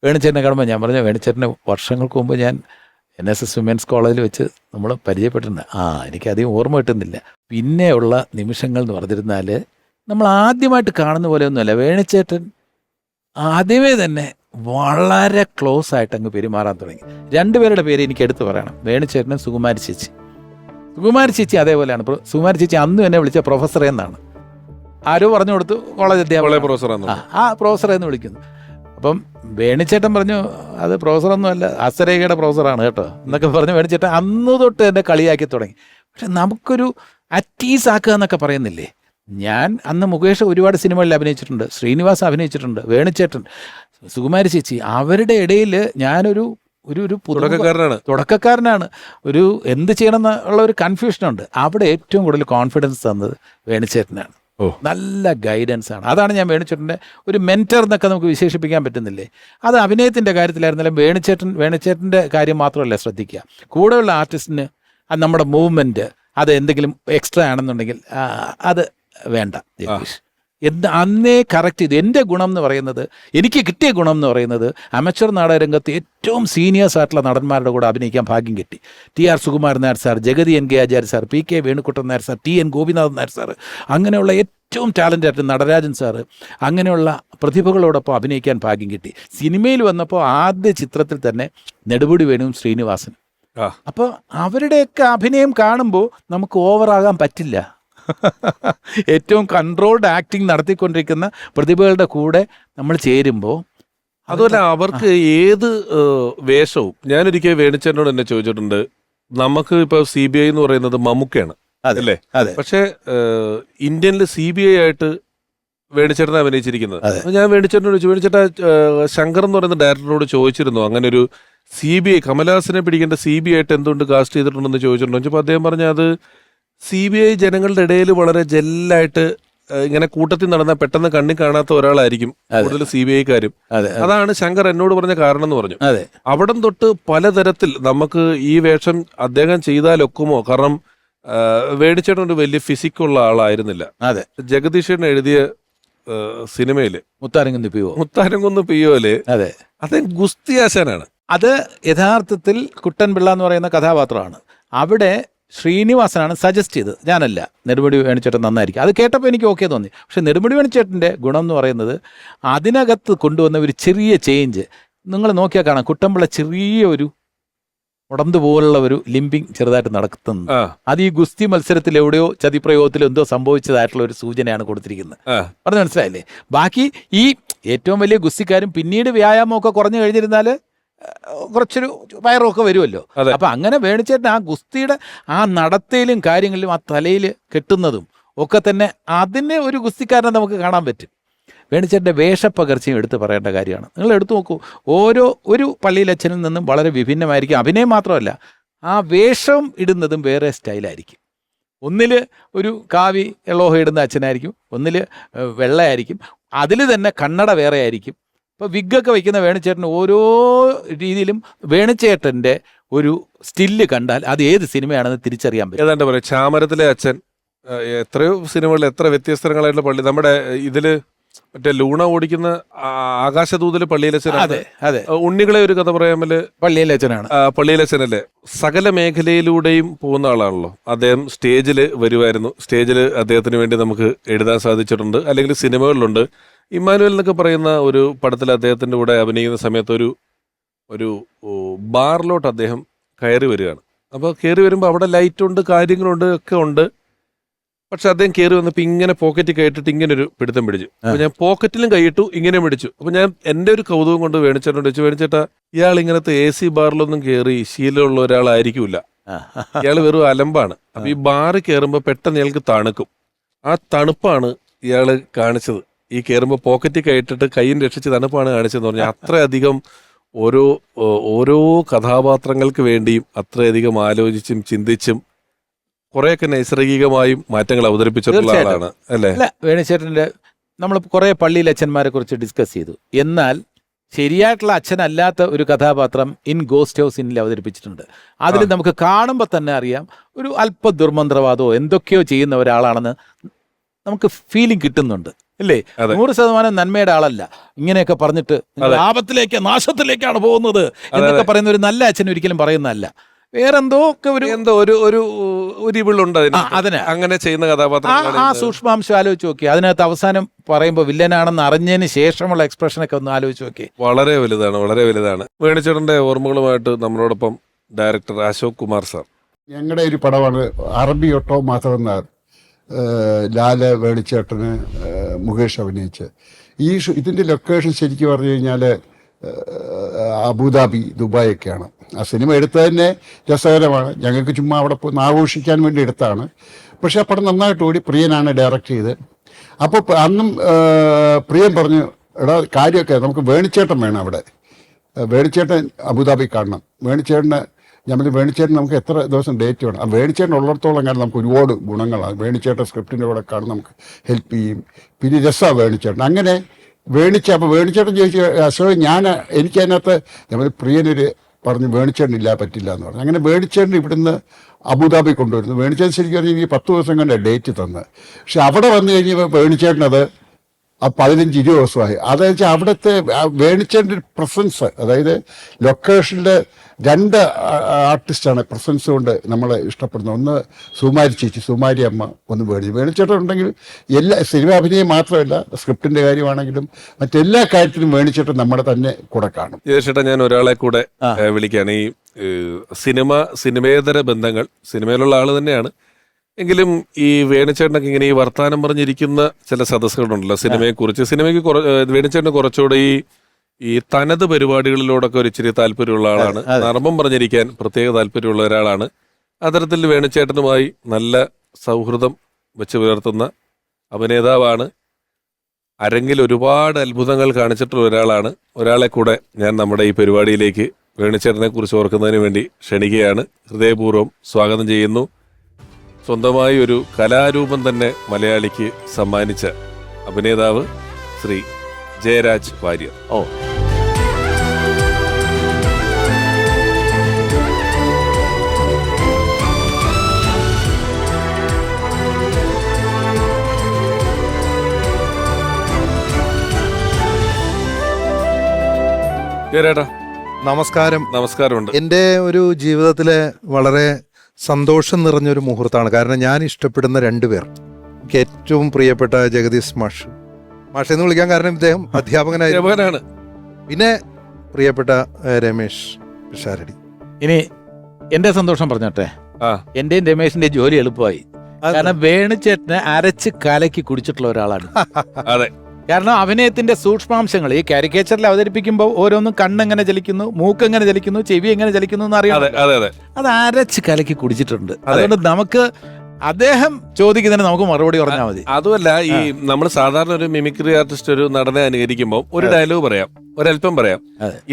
വേണുചേട്ടനെ കാണുമ്പോൾ ഞാൻ പറഞ്ഞു, വേണുചേട്ടനെ വർഷങ്ങൾക്ക് മുമ്പ് ഞാൻ NSS വിമൻസ് കോളേജിൽ വെച്ച് നമ്മൾ പരിചയപ്പെട്ടിട്ടുണ്ട്. എനിക്കധികം ഓർമ്മ കിട്ടുന്നില്ല. പിന്നെയുള്ള നിമിഷങ്ങൾ എന്ന് പറഞ്ഞിരുന്നാൽ നമ്മൾ ആദ്യമായിട്ട് കാണുന്ന പോലെയൊന്നുമല്ല. വേണുചേട്ടൻ ആദ്യമേ തന്നെ വളരെ ക്ലോസ് ആയിട്ട് അങ്ങ് പെരുമാറാൻ തുടങ്ങി. 2 പേരുടെ പേര് എനിക്ക് എടുത്തു പറയണം, വേണുചേട്ടനും സുകുമാരി ചേച്ചി. സുകുമാരി ചേച്ചി അതേപോലെയാണ്. സുകുമാരി ചേച്ചി അന്നും എന്നെ വിളിച്ച പ്രൊഫസറെ എന്നാണ്. ആരോ പറഞ്ഞു കൊടുത്തു, കോളേജ് അധ്യാപക പ്രൊഫസറെ എന്ന് വിളിക്കുന്നു. അപ്പം വേണുചേട്ടൻ പറഞ്ഞു, അത് പ്രൊഫസറൊന്നും അല്ല, അസരേഖയുടെ പ്രൊഫസറാണ് കേട്ടോ എന്നൊക്കെ പറഞ്ഞു. വേണുചേട്ടൻ അന്ന് തൊട്ട് എന്നെ കളിയാക്കി തുടങ്ങി. പക്ഷെ നമുക്കൊരു അറ്റീസ് ആക്കുക എന്നൊക്കെ പറയുന്നില്ലേ. ഞാൻ അന്ന് മുകേഷ് ഒരുപാട് സിനിമകളിൽ അഭിനയിച്ചിട്ടുണ്ട്, ശ്രീനിവാസ് അഭിനയിച്ചിട്ടുണ്ട്, വേണുചേട്ടൻ, സുകുമാരി ചേച്ചി, അവരുടെ ഇടയിൽ ഞാനൊരു തുടക്കക്കാരനാണ്. ഒരു എന്ത് ചെയ്യണം എന്നുള്ള ഒരു കൺഫ്യൂഷനുണ്ട്. അവിടെ ഏറ്റവും കൂടുതൽ കോൺഫിഡൻസ് തന്നത് വേണുചേട്ടനാണ്. നല്ല ഗൈഡൻസ് ആണ്. അതാണ് ഞാൻ വേണുചേട്ടൻ്റെ ഒരു മെൻറ്റർ എന്നൊക്കെ നമുക്ക് വിശേഷിപ്പിക്കാൻ പറ്റുന്നില്ലേ. അത് അഭിനയത്തിൻ്റെ കാര്യത്തിലായിരുന്നാലും വേണുചേട്ടൻ്റെ കാര്യം മാത്രമല്ല ശ്രദ്ധിക്കുക, കൂടെയുള്ള ആർട്ടിസ്റ്റിന് നമ്മുടെ മൂവ്മെൻറ്റ് അത് എന്തെങ്കിലും എക്സ്ട്രാ ആണെന്നുണ്ടെങ്കിൽ അത് വേണ്ട ജഗദീഷ്. അന്നേ കറക്റ്റ് ചെയ്തു. എൻ്റെ ഗുണം എന്ന് പറയുന്നത്, എനിക്ക് കിട്ടിയ ഗുണം എന്ന് പറയുന്നത്, അമച്വർ നാടകരംഗത്ത് ഏറ്റവും സീനിയേഴ്സ് ആയിട്ടുള്ള നടന്മാരുടെ കൂടെ അഭിനയിക്കാൻ ഭാഗ്യം കിട്ടി. TR Sukumaran Nair sir, Jagathy NK Acharya sir, PK Venukuttan Nair sir, TN Gopinathan Nair sir, അങ്ങനെയുള്ള ഏറ്റവും ടാലൻ്റ് ആയിട്ട് നടരാജൻ സാറ്, അങ്ങനെയുള്ള പ്രതിഭകളോടൊപ്പം അഭിനയിക്കാൻ ഭാഗ്യം കിട്ടി. സിനിമയിൽ വന്നപ്പോൾ ആദ്യ ചിത്രത്തിൽ തന്നെ നെടുമുടി വേണുവും ശ്രീനിവാസനും. അപ്പോൾ അവരുടെയൊക്കെ അഭിനയം കാണുമ്പോൾ നമുക്ക് ഓവറാകാൻ പറ്റില്ല. ഏറ്റവും കൺട്രോൾഡ് ആക്ടിങ് നടത്തിക്കൊണ്ടിരിക്കുന്ന പ്രതിഭകളുടെ കൂടെ നമ്മൾ ചേരുമ്പോൾ, അതുപോലെ അവർക്ക് ഏത് വേഷവും, ഞാനൊരിക്കൽ വേണുചേട്ടനോട് എന്നെ ചോദിച്ചിട്ടുണ്ട്, നമുക്ക് ഇപ്പോൾ CBI എന്ന് പറയുന്നത് മമ്മൂക്കയാണ് അല്ലേ? പക്ഷെ ഇന്ത്യനിൽ CBI ആയിട്ട് വേണുചേട്ടനെ അഭിനയിച്ചിരിക്കുന്നത്. ഞാൻ വേണുചേട്ടനോട് ചോദിച്ചു, വേണുചേട്ടാ ശങ്കർ എന്ന് പറയുന്ന ഡയറക്ടറോട് ചോദിച്ചിരുന്നു അങ്ങനെ ഒരു CBI കമലഹാസനെ പിടിക്കേണ്ട CBI ആയിട്ട് എന്തുകൊണ്ട് കാസ്റ്റ് ചെയ്തിട്ടുണ്ടെന്ന് ചോദിച്ചിട്ടുണ്ടോ? അപ്പോൾ അദ്ദേഹം പറഞ്ഞ അത് CBI ജനങ്ങളുടെ ഇടയിൽ വളരെ ജെല്ലായിട്ട് ഇങ്ങനെ കൂട്ടത്തിൽ നടന്നാൽ പെട്ടെന്ന് കണ്ണി കാണാത്ത ഒരാളായിരിക്കും കൂടുതൽ CBI-ക്കാരും. അതാണ് ശങ്കർ എന്നോട് പറഞ്ഞ കാരണം എന്ന് പറഞ്ഞു. അവിടം തൊട്ട് പലതരത്തിൽ നമുക്ക് ഈ വേഷം അദ്ദേഹം ചെയ്താലൊക്കുമോ? കാരണം വേണുചേട്ടൻ ഒരു വലിയ ഫിസിക്കുള്ള ആളായിരുന്നില്ല. ജഗദീശൻ എഴുതിയ സിനിമയില് മുത്താരംകുന്ന് പിയോല് അദ്ദേഹം ഗുസ്തി ആശാനാണ്. അത് യഥാർത്ഥത്തിൽ കുട്ടൻപിള്ള എന്ന് പറയുന്ന കഥാപാത്രമാണ്. അവിടെ ശ്രീനിവാസനാണ് സജസ്റ്റ് ചെയ്തത്, ഞാനല്ല. നെടുമുടി വേണുചേട്ടൻ നന്നായിരിക്കും. അത് കേട്ടപ്പോൾ എനിക്ക് ഓക്കെ തോന്നി. പക്ഷെ നെടുമുടി വേണുചേട്ടൻ്റെ ഗുണം എന്ന് പറയുന്നത് അതിനകത്ത് കൊണ്ടുവന്ന ഒരു ചെറിയ ചേഞ്ച് നിങ്ങൾ നോക്കിയാൽ കാണാം. കുട്ടൻപിള്ള ചെറിയ ഒരു ഉടന്തു പോലുള്ള ഒരു ലിംബിങ് ചെറുതായിട്ട് നടത്തുന്നു. അത് ഈ ഗുസ്തി മത്സരത്തിൽ എവിടെയോ ചതിപ്രയോഗത്തിൽ എന്തോ സംഭവിച്ചതായിട്ടുള്ള ഒരു സൂചനയാണ് കൊടുത്തിരിക്കുന്നത്. പറഞ്ഞു മനസ്സിലായില്ലേ? ബാക്കി ഈ ഏറ്റവും വലിയ ഗുസ്തിക്കാരും പിന്നീട് വ്യായാമമൊക്കെ കുറഞ്ഞു കഴിഞ്ഞിരുന്നാൽ കുറച്ചൊരു വയറൊക്കെ വരുമല്ലോ. അപ്പൊ അങ്ങനെ വേണുചേട്ടൻ ആ ഗുസ്തിയുടെ ആ നടത്തയിലും കാര്യങ്ങളിലും ആ തലയിൽ കെട്ടുന്നതും ഒക്കെ തന്നെ അതിനെ ഒരു ഗുസ്തിക്കാരനെ നമുക്ക് കാണാൻ പറ്റും. വേണുചേട്ടൻ്റെ വേഷപ്പകർച്ചയും എടുത്ത് പറയേണ്ട കാര്യമാണ്. നിങ്ങൾ എടുത്തു നോക്കൂ, ഒരു പള്ളിയിലച്ഛനിൽ നിന്നും വളരെ വിഭിന്നമായിരിക്കും. അഭിനയം മാത്രമല്ല, ആ വേഷം ഇടുന്നതും വേറെ സ്റ്റൈലായിരിക്കും. ഒന്നിൽ ഒരു കാവി എളോഹ ഇടുന്ന അച്ഛനായിരിക്കും, ഒന്നിൽ വെള്ളയായിരിക്കും, അതിൽ തന്നെ കണ്ണട വേറെ ആയിരിക്കും. ഇപ്പോൾ വിഗ്ഗൊക്കെ വയ്ക്കുന്ന വേണുചേട്ടൻ ഓരോ രീതിയിലും വേണുചേട്ടൻ്റെ ഒരു സ്റ്റില്ല് കണ്ടാൽ അത് ഏത് സിനിമയാണെന്ന് തിരിച്ചറിയാൻ പറ്റും. ഏതാണ്ട് പറയാം ചാമരത്തിലെ അച്ഛൻ, എത്രയോ സിനിമകളിൽ എത്ര വ്യത്യസ്തങ്ങളായിട്ടുള്ള പള്ളി. നമ്മുടെ ഇതില് മറ്റേ ലൂണ ഓടിക്കുന്ന ആകാശദൂതിലെ പള്ളിയിലച്ഛൻ, അതെ അതെ, ഉണ്ണികളെ ഒരു കഥ പറയാമല് പള്ളിയിലെ അച്ഛനാണ്. പള്ളിയിലച്ഛനല്ലേ. സകല മേഖലയിലൂടെയും പോകുന്ന ആളാണല്ലോ അദ്ദേഹം. സ്റ്റേജിൽ വരുമായിരുന്നു, സ്റ്റേജിൽ അദ്ദേഹത്തിന് വേണ്ടി നമുക്ക് എഴുതാൻ സാധിച്ചിട്ടുണ്ട്, അല്ലെങ്കിൽ സിനിമകളിലുണ്ട്. ഇമ്മാനുവൽ എന്നൊക്കെ പറയുന്ന ഒരു പടത്തിൽ അദ്ദേഹത്തിന്റെ കൂടെ അഭിനയിക്കുന്ന സമയത്ത് ഒരു ബാറിലോട്ട് അദ്ദേഹം കയറി വരികയാണ്. അപ്പോൾ കയറി വരുമ്പോൾ അവിടെ ലൈറ്റുണ്ട്, കാര്യങ്ങളുണ്ട്, ഒക്കെ ഉണ്ട്. പക്ഷെ അദ്ദേഹം കയറി വന്നപ്പോൾ ഇങ്ങനെ പോക്കറ്റിൽ കയറ്റിട്ട് ഇങ്ങനെ ഒരു പിടുത്തം പിടിച്ചു. അപ്പൊ ഞാൻ പോക്കറ്റിലും കൈയിട്ടു, ഇങ്ങനെ പിടിച്ചു. അപ്പൊ ഞാൻ എന്റെ ഒരു കൗതുകം കൊണ്ട് വേണിച്ചേട്ടനോട് ചോദിച്ചു, വേണിച്ചേട്ടാ ഇയാൾ ഇങ്ങനത്തെ AC ബാറിലൊന്നും കയറി ശീലമുള്ള ഒരാളായിരിക്കില്ല, ഇയാൾ വെറും അലമ്പാണ്. അപ്പൊ ഈ ബാറിൽ കയറുമ്പോൾ പെട്ടെന്ന് ഇയാൾക്ക് തണുക്കും. ആ തണുപ്പാണ് ഇയാള് കാണിച്ചത്. ഈ കയറുമ്പോൾ പോക്കറ്റിൽ കയറ്റിട്ട് കൈയും രക്ഷിച്ച് തണുപ്പാണ് കാണിച്ചതെന്ന് പറഞ്ഞാൽ അത്രയധികം ഓരോ കഥാപാത്രങ്ങൾക്ക് വേണ്ടിയും അത്രയധികം ആലോചിച്ചും ചിന്തിച്ചും കുറെയൊക്കെ നൈസർഗികമായും മാറ്റങ്ങൾ അവതരിപ്പിച്ചിട്ടുള്ള ആളാണ് അല്ലേ? അല്ല, വേണുചേട്ടന്റെ നമ്മൾ കുറെ പള്ളിയിൽ അച്ഛന്മാരെ കുറിച്ച് ഡിസ്കസ് ചെയ്തു. എന്നാൽ ശരിയായിട്ടുള്ള അച്ഛനല്ലാത്ത ഒരു കഥാപാത്രം ഇൻ ഗോസ്റ്റ് ഹൗസ് ഇന്നിൽ അവതരിപ്പിച്ചിട്ടുണ്ട്. അതിൽ നമുക്ക് കാണുമ്പോൾ തന്നെ അറിയാം ഒരു അല്പ ദുർമന്ത്രവാദമോ എന്തൊക്കെയോ ചെയ്യുന്ന ഒരാളാണെന്ന് നമുക്ക് ഫീലിംഗ് കിട്ടുന്നുണ്ട്, അല്ലേ? 100% നന്മയുടെ ആളല്ല. ഇങ്ങനെയൊക്കെ പറഞ്ഞിട്ട് ലാഭത്തിലേക്ക് നാശത്തിലേക്കാണ് പോകുന്നത് എന്നൊക്കെ പറയുന്ന ഒരു നല്ല അച്ഛൻ ഒരിക്കലും പറയുന്നതല്ല. വേറെന്തോ ഒക്കെ ഒരു ഇവിളുണ്ട് അതിന് അങ്ങനെ ചെയ്യുന്ന കഥാപാത്രം. ആ സൂക്ഷ്മാംശം ആലോചിച്ച് നോക്കി. അതിനകത്ത് അവസാനം പറയുമ്പോൾ വില്ലനാണെന്ന് അറിഞ്ഞതിന് ശേഷമുള്ള എക്സ്പ്രഷനൊക്കെ ഒന്ന് ആലോചിച്ച് നോക്കി. വളരെ വലുതാണ്, വളരെ വലുതാണ്. വേണിച്ചേട്ടന്റെ ഓർമ്മകളുമായിട്ട് നമ്മളോടൊപ്പം ഡയറക്ടർ അശോക് കുമാർ സാർ. ഞങ്ങളുടെ ഒരു പടമാണ് അറബി ഒട്ടോ മാത്രമെന്നാർ, ലാല്, വേണിച്ചേട്ടന്, മുകേഷ് അഭിനയിച്ച്. ഇതിൻ്റെ ലൊക്കേഷൻ ശരിക്കും പറഞ്ഞു കഴിഞ്ഞാൽ അബുദാബി, ദുബായൊക്കെയാണ്. ആ സിനിമ എടുത്തത് തന്നെ രസകരമാണ്. ഞങ്ങൾക്ക് ചുമ്മാ അവിടെ പോയി ആഘോഷിക്കാൻ വേണ്ടി എടുത്താണ്. പക്ഷെ ആ പടം നന്നായിട്ട് ഓടി. പ്രിയനാണ് ഡയറക്റ്റ് ചെയ്ത്. അപ്പോൾ അന്നും പ്രിയൻ പറഞ്ഞു, എടാ കാര്യമൊക്കെ നമുക്ക് വേണിച്ചേട്ടൻ വേണം അവിടെ, വേണിച്ചേട്ടൻ അബുദാബി കാണണം. വേണിച്ചേട്ടൻ നമുക്ക് എത്ര ദിവസം ഡേറ്റ് വേണം. ആ വേണിച്ചേട്ടൻ ഉള്ളിടത്തോളം കാരണം നമുക്ക് ഒരുപാട് ഗുണങ്ങളാണ്. വേണിച്ചേട്ടൻ സ്ക്രിപ്റ്റിൻ്റെ കൂടെ കാണും, നമുക്ക് ഹെൽപ്പ് ചെയ്യും. പിന്നെ രസമാണ് വേണിച്ചേട്ടൻ. അങ്ങനെ അപ്പോൾ വേണിച്ചേട്ടൻ ചോദിച്ചു, അശോക് എനിക്കതിനകത്ത് നമ്മൾ പ്രിയനൊരു പറഞ്ഞു വേണിച്ചേട്ടൻ ഇല്ല, പറ്റില്ല എന്ന് പറഞ്ഞു. അങ്ങനെ വേണിച്ചേട്ടൻ ഇവിടുന്ന് അബുദാബി കൊണ്ടുവരുന്നു. വേണിച്ചേട്ടൻ ശരിക്കും പറഞ്ഞാൽ എനിക്ക് 10 ദിവസം കണ്ട ഡേറ്റ് തന്ന്. പക്ഷെ അവിടെ വന്നു കഴിഞ്ഞപ്പോൾ വേണിച്ചേട്ടനത് 15-20 ദിവസമായി. അതെന്ന് വെച്ചാൽ അവിടുത്തെ വേണിച്ചേട്ടൻ്റെ ഒരു പ്രസൻസ്, അതായത് ലൊക്കേഷനിൽ 2 ആർട്ടിസ്റ്റാണ് പ്രസൻസ് കൊണ്ട് നമ്മളെ ഇഷ്ടപ്പെടുന്നത്. ഒന്ന് സുമാരി ചേച്ചി, സുമാരി അമ്മ, ഒന്ന് വേണിച്ചേട്ടൻ ഉണ്ടെങ്കിൽ എല്ലാ സിനിമ അഭിനയം മാത്രമല്ല, സ്ക്രിപ്റ്റിന്റെ കാര്യമാണെങ്കിലും മറ്റെല്ലാ കാര്യത്തിലും വേണിച്ചേട്ടൻ നമ്മുടെ തന്നെ കൂടെ കാണും. ചേട്ടാ, ഞാൻ ഒരാളെ കൂടെ വിളിക്കുകയാണ്. ഈ സിനിമേതര ബന്ധങ്ങൾ, സിനിമയിലുള്ള ആള് തന്നെയാണ് എങ്കിലും ഈ വേണിച്ചേട്ടനൊക്കെ ഇങ്ങനെ ഈ വർത്താനം പറഞ്ഞിരിക്കുന്ന ചില സദസ്സുകളുണ്ടല്ലോ സിനിമയെക്കുറിച്ച്. സിനിമയ്ക്ക് വേണിച്ചേട്ടന് കുറച്ചുകൂടെ ഈ തനത് പരിപാടികളിലോടൊക്കെ ഒരു ഇച്ചിരി താല്പര്യമുള്ള ആളാണ്. നർമ്മം പറഞ്ഞിരിക്കാൻ പ്രത്യേക താല്പര്യമുള്ള ഒരാളാണ്. അത്തരത്തിൽ വേണിച്ചേട്ടനുമായി നല്ല സൗഹൃദം വെച്ച് പുലർത്തുന്ന അഭിനേതാവാണ്. അരങ്ങിൽ ഒരുപാട് അത്ഭുതങ്ങൾ കാണിച്ചിട്ടുള്ള ഒരാളാണ്. ഒരാളെ കൂടെ ഞാൻ നമ്മുടെ ഈ പരിപാടിയിലേക്ക് വേണിച്ചേട്ടനെ കുറിച്ച് ഓർക്കുന്നതിന് വേണ്ടി ക്ഷണിക്കുകയാണ്. ഹൃദയപൂർവ്വം സ്വാഗതം ചെയ്യുന്നു. സ്വന്തമായി ഒരു കലാരൂപം തന്നെ മലയാളിക്ക് സമ്മാനിച്ച അഭിനേതാവ് ശ്രീ ജയരാജ് വാര്യർ. ജയരാട്ടാ നമസ്കാരം. നമസ്കാരമുണ്ട്. എൻ്റെ ഒരു ജീവിതത്തിലെ വളരെ സന്തോഷം നിറഞ്ഞൊരു മുഹൂർത്തമാണ്. കാരണം ഞാൻ ഇഷ്ടപ്പെടുന്ന 2 പേർ, എനിക്ക് ഏറ്റവും പ്രിയപ്പെട്ട ജഗദീഷ് മാഷ് എന്ന് വിളിക്കാൻ കാരണം ഇദ്ദേഹം അധ്യാപകനാണ്. പിന്നെ പ്രിയപ്പെട്ട രമേശ് പിഷാരടി. ഇനി എന്റെ സന്തോഷം പറഞ്ഞോട്ടെ. എന്റെയും രമേശിന്റെയും ജോലി എളുപ്പമായി. കാരണം വേണുചേട്ടനെ അരച്ച് കലക്കി കുടിച്ചിട്ടുള്ള ഒരാളാണ്. അതെ, കാരണം അഭിനയത്തിന്റെ സൂക്ഷ്മാംശങ്ങൾ ഈ കാരിക്കേച്ചറിൽ അവതരിപ്പിക്കുമ്പോൾ ഓരോന്നും കണ്ണെങ്ങനെ ചലിക്കുന്നു, മൂക്ക് എങ്ങനെ ചലിക്കുന്നു, ചെവി എങ്ങനെ ചലിക്കുന്നു എന്ന് അറിയാം. അത് അരച്ച് കലക്കി കുടിച്ചിട്ടുണ്ട്. അതുകൊണ്ട് നമുക്ക് അദ്ദേഹം ചോദിക്കുന്നതിന് നമുക്ക് മറുപടി പറഞ്ഞാൽ മതി. അതുമല്ല, ഈ നമ്മൾ സാധാരണ ഒരു മിമിക്രി ആർട്ടിസ്റ്റ് ഒരു നടനെ അനുകരിക്കുമ്പോൾ ഒരു ഡയലോഗ് പറയാം, ഒരല്പം പറയാം.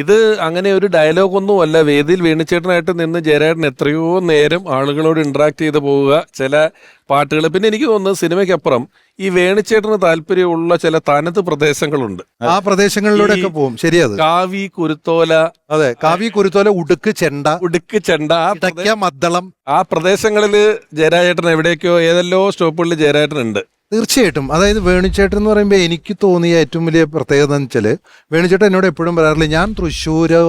ഇത് അങ്ങനെ ഒരു ഡയലോഗ് ഒന്നും അല്ല. വേദിയിൽ വേണിച്ചേട്ടനായിട്ട് നിന്ന് ജയരാജൻ എത്രയോ നേരം ആളുകളോട് ഇന്ററാക്ട് ചെയ്ത് പോവുക, ചില പാട്ടുകൾ. പിന്നെ എനിക്ക് തോന്നുന്നു സിനിമയ്ക്കപ്പുറം ഈ വേണിച്ചേട്ടന് താല്പര്യമുള്ള ചില തനത് പ്രദേശങ്ങളുണ്ട്. ആ പ്രദേശങ്ങളിലൂടെ ഒക്കെ പോകും. ശരിയത്. കാവി, കുരുത്തോല, അതെ, കാവി, കുരുത്തോല, ഉടുക്ക് ചെണ്ട, ഇടയ്ക്ക, മദ്ദളം, ആ പ്രദേശങ്ങളില് ജയരാജേട്ടൻ എവിടേക്കോ ഏതെല്ലോ സ്റ്റോപ്പുകളിൽ ജയരാജേട്ടൻ ഉണ്ട്. തീർച്ചയായിട്ടും. അതായത് വേണിച്ചേട്ടൻ എന്ന് പറയുമ്പോൾ എനിക്ക് തോന്നിയ ഏറ്റവും വലിയ പ്രത്യേകത എന്ന് വെച്ചാൽ, വേണിച്ചേട്ടൻ എന്നോട് എപ്പോഴും പറയാറില്ല ഞാൻ തൃശ്ശൂരോ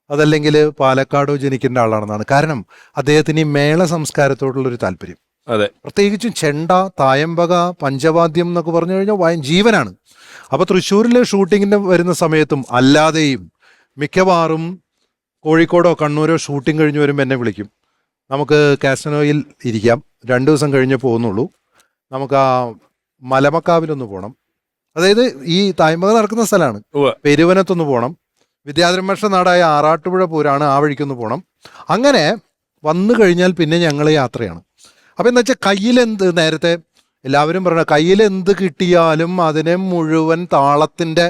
അതല്ലെങ്കിൽ പാലക്കാടോ ജനിക്കേണ്ട ആളാണെന്നാണ്. കാരണം അദ്ദേഹത്തിന് ഈ മേള സംസ്കാരത്തോടുള്ളൊരു താല്പര്യം. അതെ, പ്രത്യേകിച്ചും ചെണ്ട, തായമ്പക, പഞ്ചവാദ്യം എന്നൊക്കെ പറഞ്ഞു കഴിഞ്ഞാൽ ജീവനാണ്. അപ്പോൾ തൃശ്ശൂരിലെ ഷൂട്ടിങ്ങിന് വരുന്ന സമയത്തും അല്ലാതെയും മിക്കവാറും കോഴിക്കോടോ കണ്ണൂരോ ഷൂട്ടിംഗ് കഴിഞ്ഞ് വരുമ്പോൾ എന്നെ വിളിക്കും. നമുക്ക് കാസിനോയിൽ ഇരിക്കാം, 2 ദിവസം കഴിഞ്ഞേ പോകുന്നുള്ളൂ, നമുക്ക് ആ മലമക്കാവിലൊന്ന് പോകണം. അതായത് ഈ തായമ്പക നടക്കുന്ന സ്ഥലമാണ്. പെരുവനത്തൊന്ന് പോകണം, വിദ്യാധരമേഷ നാടായ ആറാട്ടുപുഴ പൂരാണ്, ആ വഴിക്കൊന്ന് പോകണം. അങ്ങനെ വന്നു കഴിഞ്ഞാൽ പിന്നെ ഞങ്ങൾ യാത്രയാണ്. അപ്പം എന്താ വെച്ചാൽ കയ്യിലെന്ത്, നേരത്തെ എല്ലാവരും പറയണ കയ്യിലെന്ത് കിട്ടിയാലും അതിനെ മുഴുവൻ താളത്തിൻ്റെ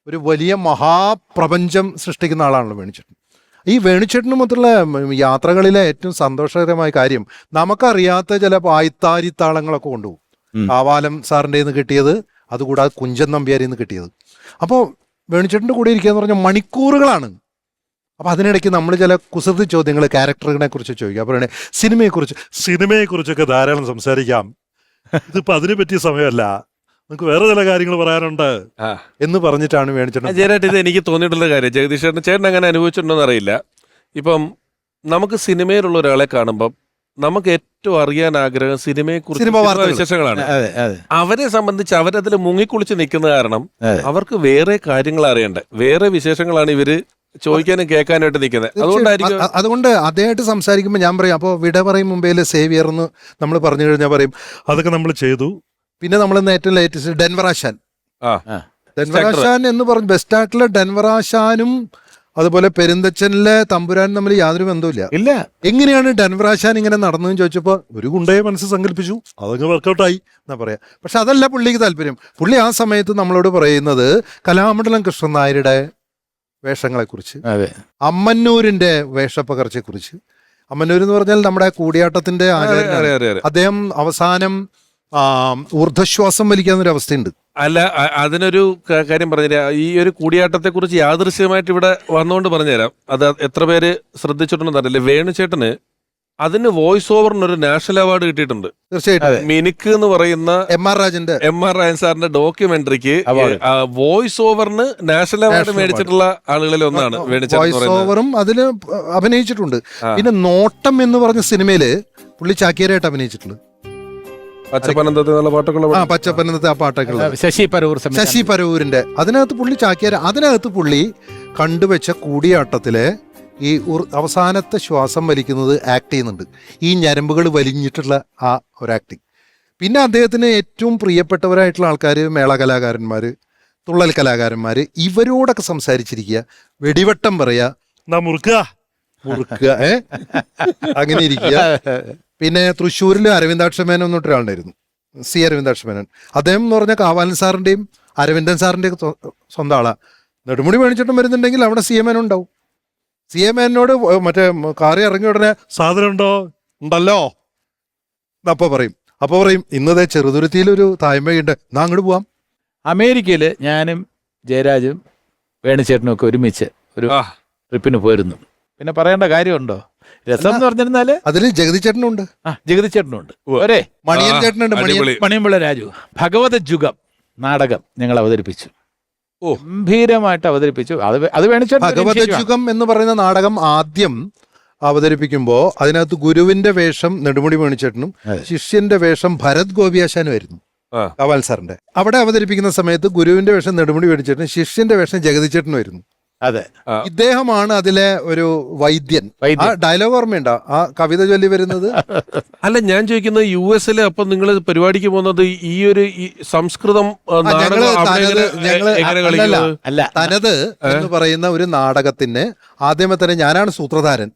ഒരു വലിയ മഹാപ്രപഞ്ചം സൃഷ്ടിക്കുന്ന ആളാണല്ലോ വേണിച്ചേട്ടൻ. ഈ വേണിച്ചേട്ടന് മൊത്തമുള്ള യാത്രകളിലെ ഏറ്റവും സന്തോഷകരമായ കാര്യം, നമുക്കറിയാത്ത ചില പായ്ത്താരി താളങ്ങളൊക്കെ കൊണ്ടുപോകും. കാവാലം സാറിൻ്റെ നിന്ന് കിട്ടിയത്, അതുകൂടാതെ കുഞ്ചൻ നമ്പ്യാരിൽ നിന്ന് കിട്ടിയത്. അപ്പോൾ വേണിച്ചേട്ടൻ്റെ കൂടെ ഇരിക്കുക എന്ന് പറഞ്ഞാൽ മണിക്കൂറുകളാണ്. അപ്പം അതിനിടയ്ക്ക് നമ്മൾ ചില കുസൃതി ചോദ്യങ്ങൾ ക്യാരക്ടറിനെ കുറിച്ച് ചോദിക്കുക. അപ്പോൾ സിനിമയെക്കുറിച്ചൊക്കെ ധാരാളം സംസാരിക്കാം, ഇതിപ്പോൾ അതിനെ പറ്റിയ സമയമല്ല, നമുക്ക് വേറെ ചില കാര്യങ്ങൾ പറയാനുണ്ട് എന്ന് പറഞ്ഞിട്ടാണ് വേണിച്ചേട്ടൻ. ജയരാജ്, ഇത് എനിക്ക് തോന്നിയിട്ടുള്ള കാര്യം, ജഗദീഷ് ചേട്ടൻ അങ്ങനെ അനുഭവിച്ചിട്ടുണ്ടോന്ന് അറിയില്ല. ഇപ്പം നമുക്ക് സിനിമയിലുള്ള ഒരാളെ കാണുമ്പം നമുക്ക് ഏറ്റവും അറിയാൻ ആഗ്രഹം സിനിമയെക്കുറിച്ച് വിശേഷങ്ങളാണ്. അവരെ സംബന്ധിച്ച് അവരതിൽ മുങ്ങിക്കുളിച്ച് നിൽക്കുന്ന കാരണം അവർക്ക് വേറെ കാര്യങ്ങൾ അറിയണ്ടേ, വേറെ വിശേഷങ്ങളാണ് ഇവര് ചോദിക്കാനും കേൾക്കാനായിട്ട് നിൽക്കുന്നത്. അതുകൊണ്ട് അദ്ദേഹമായിട്ട് സംസാരിക്കുമ്പോൾ ഞാൻ പറയും, അപ്പോൾ വിട പറയും മുംബൈയിൽ സേവിയർ എന്ന് നമ്മൾ പറഞ്ഞു കഴിഞ്ഞാൽ പറയും അതൊക്കെ നമ്മൾ ചെയ്തു. പിന്നെ നമ്മൾ ഏറ്റവും ലേറ്റസ്റ്റ് ഡെൻവറാശാൻ എന്ന് പറഞ്ഞു, ബെസ്റ്റ് ആയിട്ടുള്ള ഡെൻവറാശാനും അതുപോലെ പെരുന്തച്ചനിലെ തമ്പുരാനും തമ്മിൽ യാതൊരു ബന്ധവുമില്ല. എങ്ങനെയാണ് ഡെൻവറാശാൻ ഇങ്ങനെ നടന്നതെന്ന് ചോദിച്ചപ്പോൾ ഒരു ഗുണ്ടയെ മനസ്സ് സങ്കല്പിച്ചു, അതങ്ങ് വർക്കൗട്ടായി എന്നാ പറയാ. പക്ഷെ അതല്ല പുള്ളിക്ക് താല്പര്യം. പുള്ളി ആ സമയത്ത് നമ്മളോട് പറയുന്നത് കലാമണ്ഡലം കൃഷ്ണൻ നായരുടെ വേഷങ്ങളെക്കുറിച്ച്, അമ്മന്നൂരിന്റെ വേഷപ്പകർച്ചയെക്കുറിച്ച്. അമ്മന്നൂർ എന്ന് പറഞ്ഞാൽ നമ്മുടെ കൂടിയാട്ടത്തിന്റെ ആചാരം. അദ്ദേഹം അവസാനം ഊർധ്വശ്വാസം വലിക്കാവുന്നൊരു അവസ്ഥയുണ്ട്. അല്ല, അതിനൊരു കാര്യം പറഞ്ഞുതരാം. ഈ ഒരു കൂടിയാട്ടത്തെ കുറിച്ച് യാദൃശ്യമായിട്ട് ഇവിടെ വന്നുകൊണ്ട് പറഞ്ഞുതരാം. അത് എത്ര പേര് ശ്രദ്ധിച്ചിട്ടുണ്ടെന്ന് അറിയില്ല. വേണുചേട്ടന് അതിന് വോയിസ് ഓവറിനൊരു നാഷണൽ അവാർഡ് കിട്ടിയിട്ടുണ്ട്. തീർച്ചയായിട്ടും. മിനുക്ക് എന്ന് പറയുന്ന എം ആർ രാജൻ സാറിന്റെ ഡോക്യുമെന്ററിക്ക് വോയിസ് ഓവറിന് നാഷണൽ അവാർഡ് മേടിച്ചിട്ടുള്ള ആളുകളിൽ ഒന്നാണ് വേണുചേട്ടൻ. വോയിസ് ഓവറും അതില് അഭിനയിച്ചിട്ടുണ്ട്. പിന്നെ നോട്ടം എന്ന് പറഞ്ഞ സിനിമയില് പുള്ളി ചാക്യാരായിട്ട് അഭിനയിച്ചിട്ടുണ്ട്. പച്ചപ്പനന്തത്തെ ആ പാട്ടൊക്കെ ശശി പരൂരിന്റെ അതിനകത്ത് പുള്ളി ചാക്യാര. അതിനകത്ത് പുള്ളി കണ്ടുവച്ച കൂടിയാട്ടത്തിലെ ഈ അവസാനത്തെ ശ്വാസം വലിക്കുന്നത് ആക്ട് ചെയ്യുന്നുണ്ട്. ഈ ഞരമ്പുകൾ വലിഞ്ഞിട്ടുള്ള ആ ഒരു ആക്ടിങ്. പിന്നെ അദ്ദേഹത്തിന് ഏറ്റവും പ്രിയപ്പെട്ടവരായിട്ടുള്ള ആൾക്കാർ മേള കലാകാരന്മാർ, തുള്ളൽ കലാകാരന്മാർ, ഇവരോടൊക്കെ സംസാരിച്ചിരിക്കുക, വെടിവട്ടം പറയുക, മുറുക്കുക അങ്ങനെ ഇരിക്കുക. പിന്നെ തൃശ്ശൂരിൽ അരവിന്ദാക്ഷമേനൻ എന്നിട്ട് ഒരാളുണ്ടായിരുന്നു, സി അരവിന്ദാക്ഷമേനൻ. അദ്ദേഹം എന്ന് പറഞ്ഞാൽ കാവാലൻ സാറിന്റെയും അരവിന്ദൻ സാറിന്റെയും സ്വന്തം ആളാ. നെടുമുടി വേണിച്ചേട്ടൻ വരുന്നുണ്ടെങ്കിൽ അവിടെ സി എം എൻ ഉണ്ടാവും. സി എം എന്നോട് മറ്റേ കാറി ഇറങ്ങിയ ഉടനെ സാധനം ഉണ്ടല്ലോ അപ്പോൾ പറയും ഇന്നത്തെ ചെറുതുരുത്തിയിലൊരു തായ്മയുണ്ട്, എന്നാ അങ്ങോട്ട് പോവാം. അമേരിക്കയിൽ ഞാനും ജയരാജും വേണുചേട്ടനും ഒക്കെ ഒരുമിച്ച് ഒരു ട്രിപ്പിന് പോയിരുന്നു. പിന്നെ പറയേണ്ട കാര്യമുണ്ടോ? രസം എന്ന് പറഞ്ഞിരുന്നാല് അതിൽ ജഗതിച്ചേട്ടനുണ്ട്, ജഗതിച്ചേട്ടനുണ്ട്, ഒരേ മണിയൻ ചേട്ടനുണ്ട്, മണിയമ്പിള്ള രാജു. ഭഗവത ജുഗം നാടകം ഞങ്ങൾ അവതരിപ്പിച്ചു, ഗംഭീരമായിട്ട് അവതരിപ്പിച്ചു. അത് വേണിച്ചേട്ടൻ. ഭഗവത യുഗം എന്ന് പറയുന്ന നാടകം ആദ്യം അവതരിപ്പിക്കുമ്പോൾ അതിനകത്ത് ഗുരുവിന്റെ വേഷം നെടുമുടി വേണിച്ചേട്ടനും ശിഷ്യന്റെ വേഷം ഭരത് ഗോപിയാശാനുമായിരുന്നു, കവാൽ സാറിന്റെ. അവിടെ അവതരിപ്പിക്കുന്ന സമയത്ത് ഗുരുവിന്റെ വേഷം നെടുമുടി വേണിച്ചേട്ടനും ശിഷ്യന്റെ വേഷം ജഗതിച്ചേട്ടനുമായിരുന്നു. അതെ, ഇദ്ദേഹമാണ് അതിലെ ഒരു വൈദ്യൻ. ആ ഡയലോഗ് ഓർമ്മയുണ്ടോ, ആ കവിത ചൊല്ലി വരുന്നത്? അല്ല, ഞാൻ ചോദിക്കുന്നത് US അപ്പൊ നിങ്ങൾ പരിപാടിക്ക് പോകുന്നത് ഈ ഒരു സംസ്കൃതം തനത് എന്ന് പറയുന്ന ഒരു നാടകത്തിന് ആദ്യമേ തന്നെ ഞാനാണ് സൂത്രധാരൻ.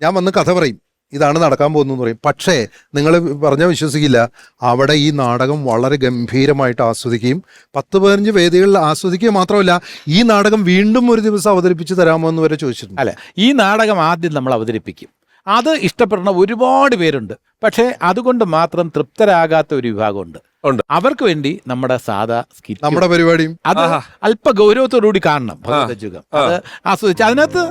ഞാൻ വന്ന് കഥ പറയും, ഇതാണ് നടക്കാൻ പോകുന്നതെന്ന് പറയും. പക്ഷേ നിങ്ങൾ പറഞ്ഞാൽ വിശ്വസിക്കില്ല, അവിടെ ഈ നാടകം വളരെ ഗംഭീരമായിട്ട് ആസ്വദിക്കുകയും 10-15 വേദികളിൽ ആസ്വദിക്കുക മാത്രമല്ല, ഈ നാടകം വീണ്ടും ഒരു ദിവസം അവതരിപ്പിച്ച് തരാമോ എന്ന് വരെ ചോദിച്ചിട്ടുണ്ട്. അല്ല, ഈ നാടകം ആദ്യം നമ്മൾ അവതരിപ്പിക്കും, അത് ഇഷ്ടപ്പെടുന്ന ഒരുപാട് പേരുണ്ട്. പക്ഷേ അതുകൊണ്ട് മാത്രം തൃപ്തരാകാത്ത ഒരു വിഭാഗമുണ്ട്. ഉണ്ട്. അവർക്ക് വേണ്ടി നമ്മുടെ സാധാ സ്കിറ്റ് നമ്മുടെ പരിപാടിയും അത് അല്പ ഗൗരവത്തോടുകൂടി കാണണം ഭഗവതജുഗം. അത് ആസ്വദിച്ച് അതിനകത്ത്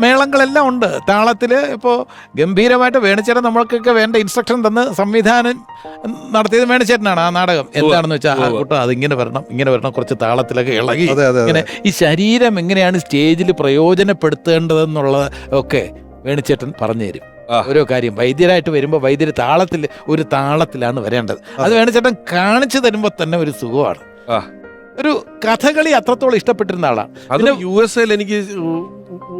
മേളങ്ങളെല്ലാം ഉണ്ട്. താളത്തില് ഇപ്പോ ഗംഭീരമായിട്ട് വേണിച്ചേട്ടൻ നമ്മൾക്കൊക്കെ വേണ്ട ഇൻസ്ട്രക്ഷൻ തന്ന് സംവിധാനം നടത്തിയത് വേണിച്ചേട്ടനാണ്. ആ നാടകം എന്താണെന്ന് വെച്ചാൽ കൂട്ടം അതിങ്ങനെ വരണം, ഇങ്ങനെ വരണം, കുറച്ച് താളത്തിലൊക്കെ ഇളകി ഇങ്ങനെ ഈ ശരീരം എങ്ങനെയാണ് സ്റ്റേജിൽ പ്രയോജനപ്പെടുത്തേണ്ടതെന്നുള്ളത് ഒക്കെ വേണിച്ചേട്ടൻ പറഞ്ഞു തരും. ഓരോ കാര്യം വൈദ്യരായിട്ട് വരുമ്പോൾ വൈദ്യര് ഒരു താളത്തിലാണ് വരേണ്ടത്. അത് വേണിച്ചേട്ടൻ കാണിച്ചു തരുമ്പോൾ തന്നെ ഒരു സുഖമാണ്. ഒരു കഥകളി അത്രത്തോളം ഇഷ്ടപ്പെട്ടിരുന്ന ആളാണ്. അതിന് USA എനിക്ക്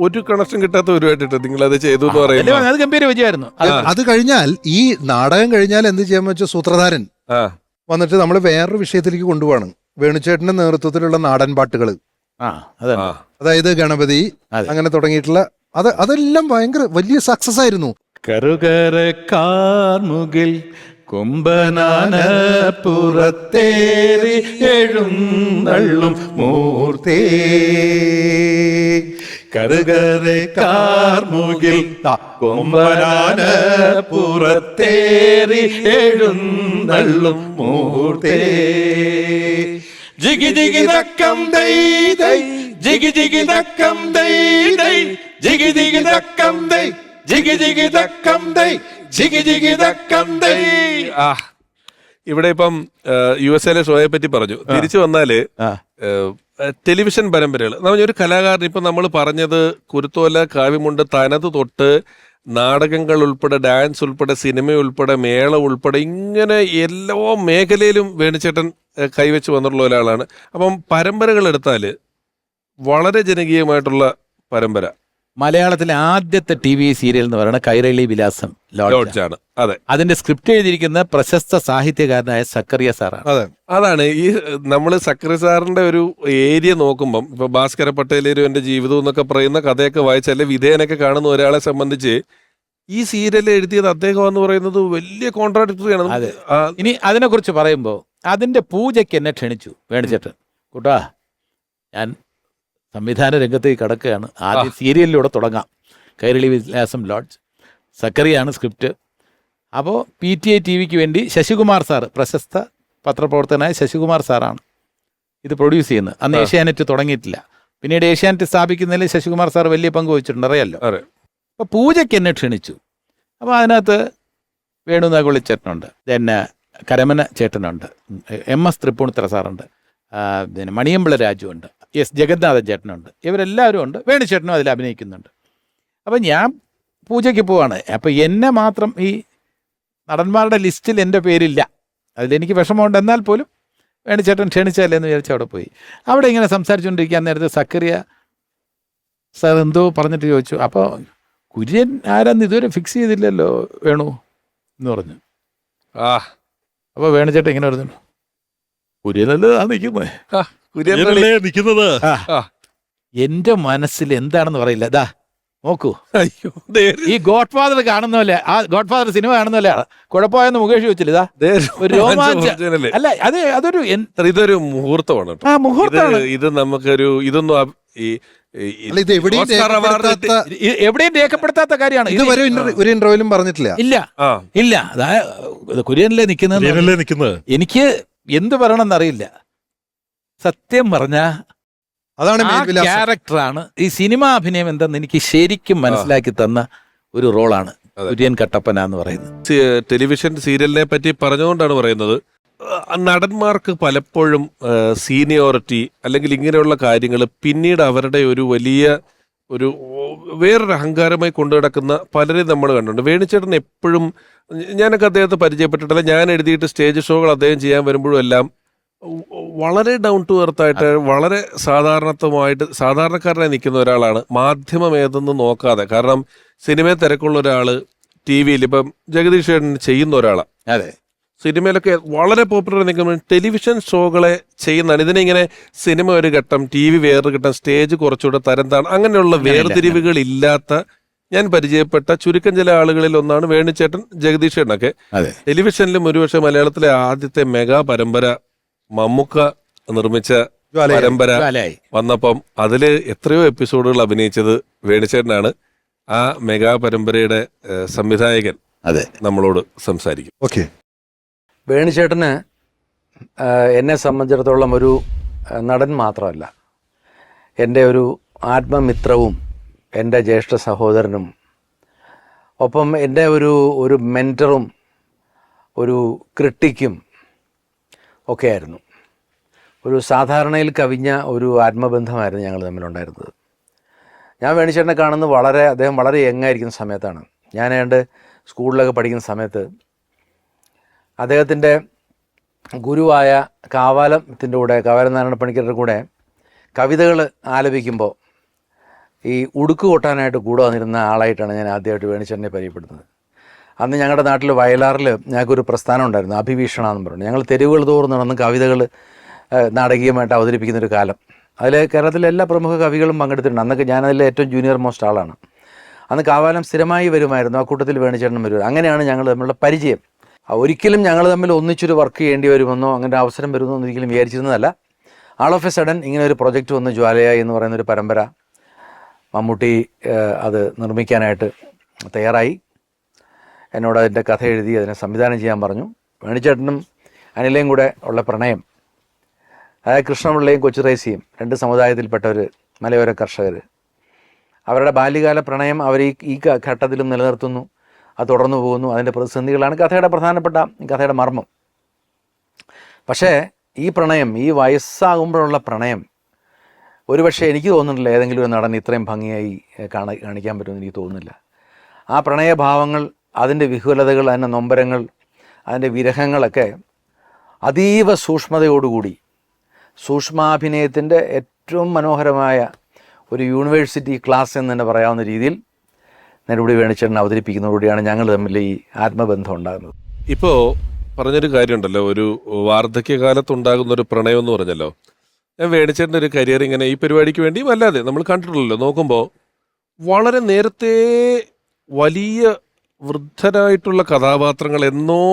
ഒരു കണക്ഷൻ കിട്ടാത്തവരുമായിട്ടിട്ട് നിങ്ങൾ അത് ചെയ്തു എന്ന് പറയുന്നത് അത് ഗംഭീര വിജയമായിരുന്നു. അത് കഴിഞ്ഞാൽ ഈ നാടകം കഴിഞ്ഞാൽ എന്ത് ചെയ്യാന്ന് വെച്ചാൽ സൂത്രധാരൻ വന്നിട്ട് നമ്മൾ വേറൊരു വിഷയത്തിലേക്ക് കൊണ്ടുപോവാണ്. വേണുചേട്ടന്റെ നേതൃത്വത്തിലുള്ള നാടൻ പാട്ടുകൾ, അതായത് ഗണപതി അങ്ങനെ തുടങ്ങിയിട്ടുള്ള അതെല്ലാം ഭയങ്കര വലിയ സക്സസ് ആയിരുന്നു. കറുകരക്കാർമുകിൽ കുംഭനാന പുറത്തേറി എഴുന്നള്ളും മൂർത്തേ, കറുകരക്കാർമുകിൽ കുംഭനാന പുറത്തേറി എഴുന്നള്ളും മൂർത്തേ, ജിഗി ജിഗി ദക്കം ദൈ ദൈ, ജിഗി ജിഗി ദക്കം ദൈ ദൈ, ജിഗി ജിഗി ദക്കം ദൈ, ജിഗി ജിഗി ദക്കം ദൈ, ജിഗി ജിഗി ദക്കം ദൈ. ഇവിടെ ഇപ്പം USA ഷോയെ പറ്റി പറഞ്ഞു. തിരിച്ചു വന്നാല് ടെലിവിഷൻ പരമ്പരകൾ ഒരു കലാകാരൻ ഇപ്പൊ നമ്മൾ പറഞ്ഞത് കുരുത്തോല, കാവ്യമുണ്ട്, തനത് തൊട്ട് നാടകങ്ങൾ ഉൾപ്പെടെ, ഡാൻസ് ഉൾപ്പെടെ, സിനിമ ഉൾപ്പെടെ, മേള ഉൾപ്പെടെ, ഇങ്ങനെ എല്ലാ മേഖലയിലും വേണിച്ചേട്ടൻ കൈവച്ച് വന്നിട്ടുള്ള ഒരാളാണ്. അപ്പം പരമ്പരകൾ എടുത്താല് വളരെ ജനകീയമായിട്ടുള്ള പരമ്പര മലയാളത്തിലെ ആദ്യത്തെ TV സീരിയൽ എന്ന് പറയുന്നത് കൈരളി വിലാസം ലോഡ്ജാണ്. അതെ, അതിന്റെ സ്ക്രിപ്റ്റ് എഴുതിയിരിക്കുന്ന പ്രശസ്ത സാഹിത്യകാരനായ സക്കറിയ സാറാണ്. അതാണ് ഈ നമ്മൾ സക്കറിയ സാറിന്റെ ഒരു ഏരിയ നോക്കുമ്പം ഇപ്പൊ ഭാസ്കര പട്ടേലും എന്റെ ജീവിതം എന്നൊക്കെ പറയുന്ന കഥയൊക്കെ വായിച്ചാല് വിധേയനൊക്കെ കാണുന്ന ഒരാളെ സംബന്ധിച്ച് ഈ സീരിയൽ എഴുതിയത് അദ്ദേഹം എന്ന് പറയുന്നത് വലിയ കോൺട്രാഡിക്ടറി ആണ്. ഇനി അതിനെ കുറിച്ച് പറയുമ്പോൾ അതിന്റെ പൂജയ്ക്ക് എന്നെ ക്ഷണിച്ചു വേണിച്ചേട്ടൻ. കൂട്ടാ, ഞാൻ സംവിധാന രംഗത്തേക്ക് കടക്കുകയാണ്, ആദ്യം സീരിയലിലൂടെ തുടങ്ങാം. കൈരളി വിലാസം ലോഡ്ജ്, സക്കറിയാണ് സ്ക്രിപ്റ്റ്. അപ്പോൾ PTA TV-ക്ക് വേണ്ടി ശശികുമാർ സാർ, പ്രശസ്ത പത്രപ്രവർത്തകനായ ശശികുമാർ സാറാണ് ഇത് പ്രൊഡ്യൂസ് ചെയ്യുന്നത്. അന്ന് ഏഷ്യാനെറ്റ് തുടങ്ങിയിട്ടില്ല. പിന്നീട് ഏഷ്യാനെറ്റ് സ്ഥാപിക്കുന്നതിൽ ശശികുമാർ സാർ വലിയ പങ്ക് വഹിച്ചിട്ടുണ്ട്, അറിയാമല്ലോ. അപ്പോൾ പൂജയ്ക്ക് എന്നെ ക്ഷണിച്ചു. അപ്പോൾ അതിനകത്ത് വേണുനാഗുളി ചേട്ടനുണ്ട്, പിന്നെ കരമന ചേട്ടനുണ്ട്, MS തൃപ്പൂണിത്തറ സാറുണ്ട്, പിന്നെ മണിയമ്പിള രാജുവുണ്ട്, S ജഗന്നാഥൻ ചേട്ടനുണ്ട്, ഇവരെല്ലാവരും ഉണ്ട്. വേണുചേട്ടനും അതിൽ അഭിനയിക്കുന്നുണ്ട്. അപ്പം ഞാൻ പൂജയ്ക്ക് പോവാണ്. അപ്പം എന്നെ മാത്രം ഈ നടന്മാരുടെ ലിസ്റ്റിൽ എൻ്റെ പേരില്ല. അതിലെനിക്ക് വിഷമമുണ്ട്. എന്നാൽ പോലും വേണുചേട്ടൻ ക്ഷണിച്ചല്ലേ എന്ന് വിചാരിച്ച് അവിടെ പോയി. അവിടെ ഇങ്ങനെ സംസാരിച്ചുകൊണ്ടിരിക്കാൻ നേരത്തെ സക്കറിയ സാർ എന്തോ പറഞ്ഞിട്ട് ചോദിച്ചു. അപ്പോൾ കുര്യൻ ആരാന്ന് ഇതുവരെ ഫിക്സ് ചെയ്തില്ലല്ലോ വേണു എന്ന് പറഞ്ഞു. അപ്പോൾ വേണുചേട്ടൻ ഇങ്ങനെ പറഞ്ഞു, കുര്യനല്ലേ നിൽക്കുന്നത്. എന്റെ മനസ്സിൽ എന്താണെന്ന് പറയില്ല. ദാ നോക്കൂ, ഈ ഗോഡ് ഫാദർ കാണുന്ന പോലെ, ആ ഗോഡ് ഫാദർ സിനിമ കാണുന്ന പോലെ കുഴപ്പമായെന്ന് മുകേഷ് ചോദിച്ചില്ല. ഇതാ ഒരു രോമാഞ്ചം. അല്ല, ഇതൊരു മുഹൂർത്തമാണ്. മുഹൂർത്തമാണ് ഇത്. നമുക്കൊരു ഇതൊന്നും എവിടെയും രേഖപ്പെടുത്താത്ത കാര്യമാണ്. ഇതുവരെ ഒരു ഇന്റർവ്യൂവിലും പറഞ്ഞിട്ടില്ല. ഇല്ല. കുര്യനിലെ നിൽക്കുന്നത് എനിക്ക് എന്ത് പറയണമെന്നറിയില്ല. സത്യം പറഞ്ഞ അതാണ് ക്യാരക്ടറാണ്. ഈ സിനിമാ അഭിനയം എന്തെന്ന് എനിക്ക് ശരിക്കും മനസ്സിലാക്കി തന്ന ഒരു റോളാണ് കുര്യൻ കട്ടപ്പന എന്ന് പറയുന്നത്. ടെലിവിഷൻ സീരിയലിനെ പറ്റി പറഞ്ഞുകൊണ്ടാണ് പറയുന്നത്, നടന്മാർക്ക് പലപ്പോഴും സീനിയോറിറ്റി അല്ലെങ്കിൽ ഇങ്ങനെയുള്ള കാര്യങ്ങൾ പിന്നീട് അവരുടെ ഒരു വലിയ ഒരു വേറൊരു അഹങ്കാരമായി കൊണ്ടു നടക്കുന്ന പലരെയും നമ്മൾ കണ്ടിട്ടുണ്ട്. വേണിച്ചേട്ടൻ എപ്പോഴും, ഞാനൊക്കെ അദ്ദേഹത്തെ പരിചയപ്പെട്ടിട്ടില്ല, ഞാൻ എഴുതിയിട്ട് സ്റ്റേജ് ഷോകൾ അദ്ദേഹം ചെയ്യാൻ വരുമ്പോഴും എല്ലാം വളരെ ഡൗൺ ടു എർത്ത് ആയിട്ട്, വളരെ സാധാരണക്കാരനായി നിൽക്കുന്ന ഒരാളാണ്. മാധ്യമം ഏതെന്ന് നോക്കാതെ, കാരണം സിനിമയിൽ തിരക്കുള്ള ഒരാള് TV-യിൽ ഇപ്പം ജഗദീഷ് ചെയ്യുന്ന ഒരാളാണ്. അതെ, സിനിമയിലൊക്കെ വളരെ പോപ്പുലർ നിൽക്കുമ്പോൾ ടെലിവിഷൻ ഷോകളെ ചെയ്യുന്നതാണ്. ഇതിനെ ഇങ്ങനെ സിനിമ ഒരു ഘട്ടം, TV വേറൊരു ഘട്ടം, സ്റ്റേജ് കുറച്ചുകൂടെ തരംതാണ്, അങ്ങനെയുള്ള വേർതിരിവുകൾ ഇല്ലാത്ത ഞാൻ പരിചയപ്പെട്ട ചുരുക്കം ചില ആളുകളിൽ ഒന്നാണ് വേണുചേട്ടൻ, ജഗദീഷ് ചേട്ടനൊക്കെ. ടെലിവിഷനിലും ഒരുപക്ഷെ മലയാളത്തിലെ ആദ്യത്തെ മെഗാ പരമ്പര മമ്മൂക്ക നിർമ്മിച്ച പരമ്പര വന്നപ്പം അതില് എത്രയോ എപ്പിസോഡുകൾ അഭിനയിച്ചത് വേണുചേട്ടനാണ്. ആ മെഗാ പരമ്പരയുടെ സംവിധായകൻ നമ്മളോട് സംസാരിക്കും. ഓക്കെ. വേണിച്ചേട്ടന് എന്നെ സംബന്ധിച്ചിടത്തോളം ഒരു നടൻ മാത്രമല്ല, എൻ്റെ ഒരു ആത്മമിത്രവും എൻ്റെ ജ്യേഷ്ഠ സഹോദരനും ഒപ്പം എൻ്റെ ഒരു മെൻറ്ററും ഒരു ക്രിട്ടിക്കും ഒക്കെയായിരുന്നു. ഒരു സാധാരണയിൽ കവിഞ്ഞ ഒരു ആത്മബന്ധമായിരുന്നു ഞങ്ങൾ തമ്മിലുണ്ടായിരുന്നത്. ഞാൻ വേണിച്ചേട്ടനെ കാണുന്നത് അദ്ദേഹം വളരെ യങ്ങായിരിക്കുന്ന സമയത്താണ്. ഞാൻ ഏതാണ്ട് സ്കൂളിലൊക്കെ പഠിക്കുന്ന സമയത്ത് അദ്ദേഹത്തിൻ്റെ ഗുരുവായ കാവാലം നാരായണ പണിക്കരുടെ കൂടെ കവിതകൾ ആലപിക്കുമ്പോൾ ഈ ഉടുക്ക് കൊട്ടാനായിട്ട് കൂടെ വന്നിരുന്ന ആളായിട്ടാണ് ഞാൻ ആദ്യമായിട്ട് വേണിച്ചേട്ടനെ പരിചയപ്പെടുന്നത്. അന്ന് ഞങ്ങളുടെ നാട്ടിൽ വയലാറിൽ ഞങ്ങൾക്കൊരു പ്രസ്ഥാനം ഉണ്ടായിരുന്നു, അഭിവീഷണ എന്ന് പറഞ്ഞു. ഞങ്ങൾ തെരുവുകൾ തോറും നടന്ന് കവിതകൾ നാടകീയമായിട്ട് അവതരിപ്പിക്കുന്നൊരു കാലം. അതിൽ കേരളത്തിലെ എല്ലാ പ്രമുഖ കവികളും പങ്കെടുത്തിട്ടുണ്ട്. അന്നൊക്കെ ഞാനതിലെ ഏറ്റവും ജൂനിയർ മോസ്റ്റ് ആളാണ്. അന്ന് കാവാലം സ്ഥിരമായി വരുമായിരുന്നു, ആ കൂട്ടത്തിൽ വേണിച്ചേട്ടനും വരുമായിരുന്നു. അങ്ങനെയാണ് ഞങ്ങൾ തമ്മിലുള്ള പരിചയം. ഒരിക്കലും ഞങ്ങൾ തമ്മിൽ ഒന്നിച്ചൊരു വർക്ക് ചെയ്യേണ്ടി വരുമെന്നോ അങ്ങനെ അവസരം വരുമെന്നോ ഒരിക്കലും വിചാരിച്ചിരുന്നതല്ല. ആൾ ഓഫ് എ സഡൻ ഇങ്ങനെ ഒരു പ്രൊജക്റ്റ് വന്ന് ജ്വാലയായി എന്ന് പറയുന്നൊരു പരമ്പര മമ്മൂട്ടി അത് നിർമ്മിക്കാനായിട്ട് തയ്യാറായി. എന്നോട് അതിൻ്റെ കഥ എഴുതി അതിനെ സംവിധാനം ചെയ്യാൻ പറഞ്ഞു. വേണിച്ചേട്ടനും അനിലയും കൂടെ ഉള്ള പ്രണയം, അതായത് കൃഷ്ണപിള്ളയും കൊച്ചുറേസിയും 2 സമുദായത്തിൽപ്പെട്ട മലയോര കർഷകർ, അവരുടെ ബാല്യകാല പ്രണയം അവർ ഈ ഘട്ടത്തിലും നിലനിർത്തുന്നു. അത് തുടർന്നു പോകുന്നു. അതിൻ്റെ പ്രതിസന്ധികളാണ് കഥയുടെ മർമ്മം. പക്ഷേ ഈ പ്രണയം, ഈ വയസ്സാകുമ്പോഴുള്ള പ്രണയം ഒരുപക്ഷെ എനിക്ക് തോന്നുന്നില്ല ഏതെങ്കിലും ഒരു നടൻ ഇത്രയും ഭംഗിയായി കാണിക്കാൻ പറ്റുമെന്ന് എനിക്ക് തോന്നുന്നില്ല. ആ പ്രണയഭാവങ്ങൾ, അതിൻ്റെ വിഹുലതകൾ, അതിൻ്റെ നൊമ്പരങ്ങൾ, അതിൻ്റെ വിരഹങ്ങളൊക്കെ അതീവ സൂക്ഷ്മതയോടുകൂടി, സൂക്ഷ്മാഭിനയത്തിൻ്റെ ഏറ്റവും മനോഹരമായ ഒരു യൂണിവേഴ്സിറ്റി ക്ലാസ് എന്ന് തന്നെ പറയാവുന്ന രീതിയിൽ നെടുമുടി വേണിച്ചേട്ടൻ അവതരിപ്പിക്കുന്നതോടുകൂടിയാണ് ഞങ്ങൾ തമ്മിൽ ഈ ആത്മബന്ധം ഉണ്ടാകുന്നത്. ഇപ്പോൾ പറഞ്ഞൊരു കാര്യമുണ്ടല്ലോ, ഒരു വാർദ്ധക്യകാലത്തുണ്ടാകുന്ന ഒരു പ്രണയം എന്ന് പറഞ്ഞല്ലോ. ഞാൻ വേണിച്ചേട്ടൻ്റെ ഒരു കരിയർ ഇങ്ങനെ ഈ പരിപാടിക്ക് വേണ്ടിയും അല്ലാതെ നമ്മൾ കണ്ടിട്ടുള്ളല്ലോ. നോക്കുമ്പോൾ വളരെ നേരത്തെ വലിയ വൃദ്ധരായിട്ടുള്ള കഥാപാത്രങ്ങൾ എന്നോ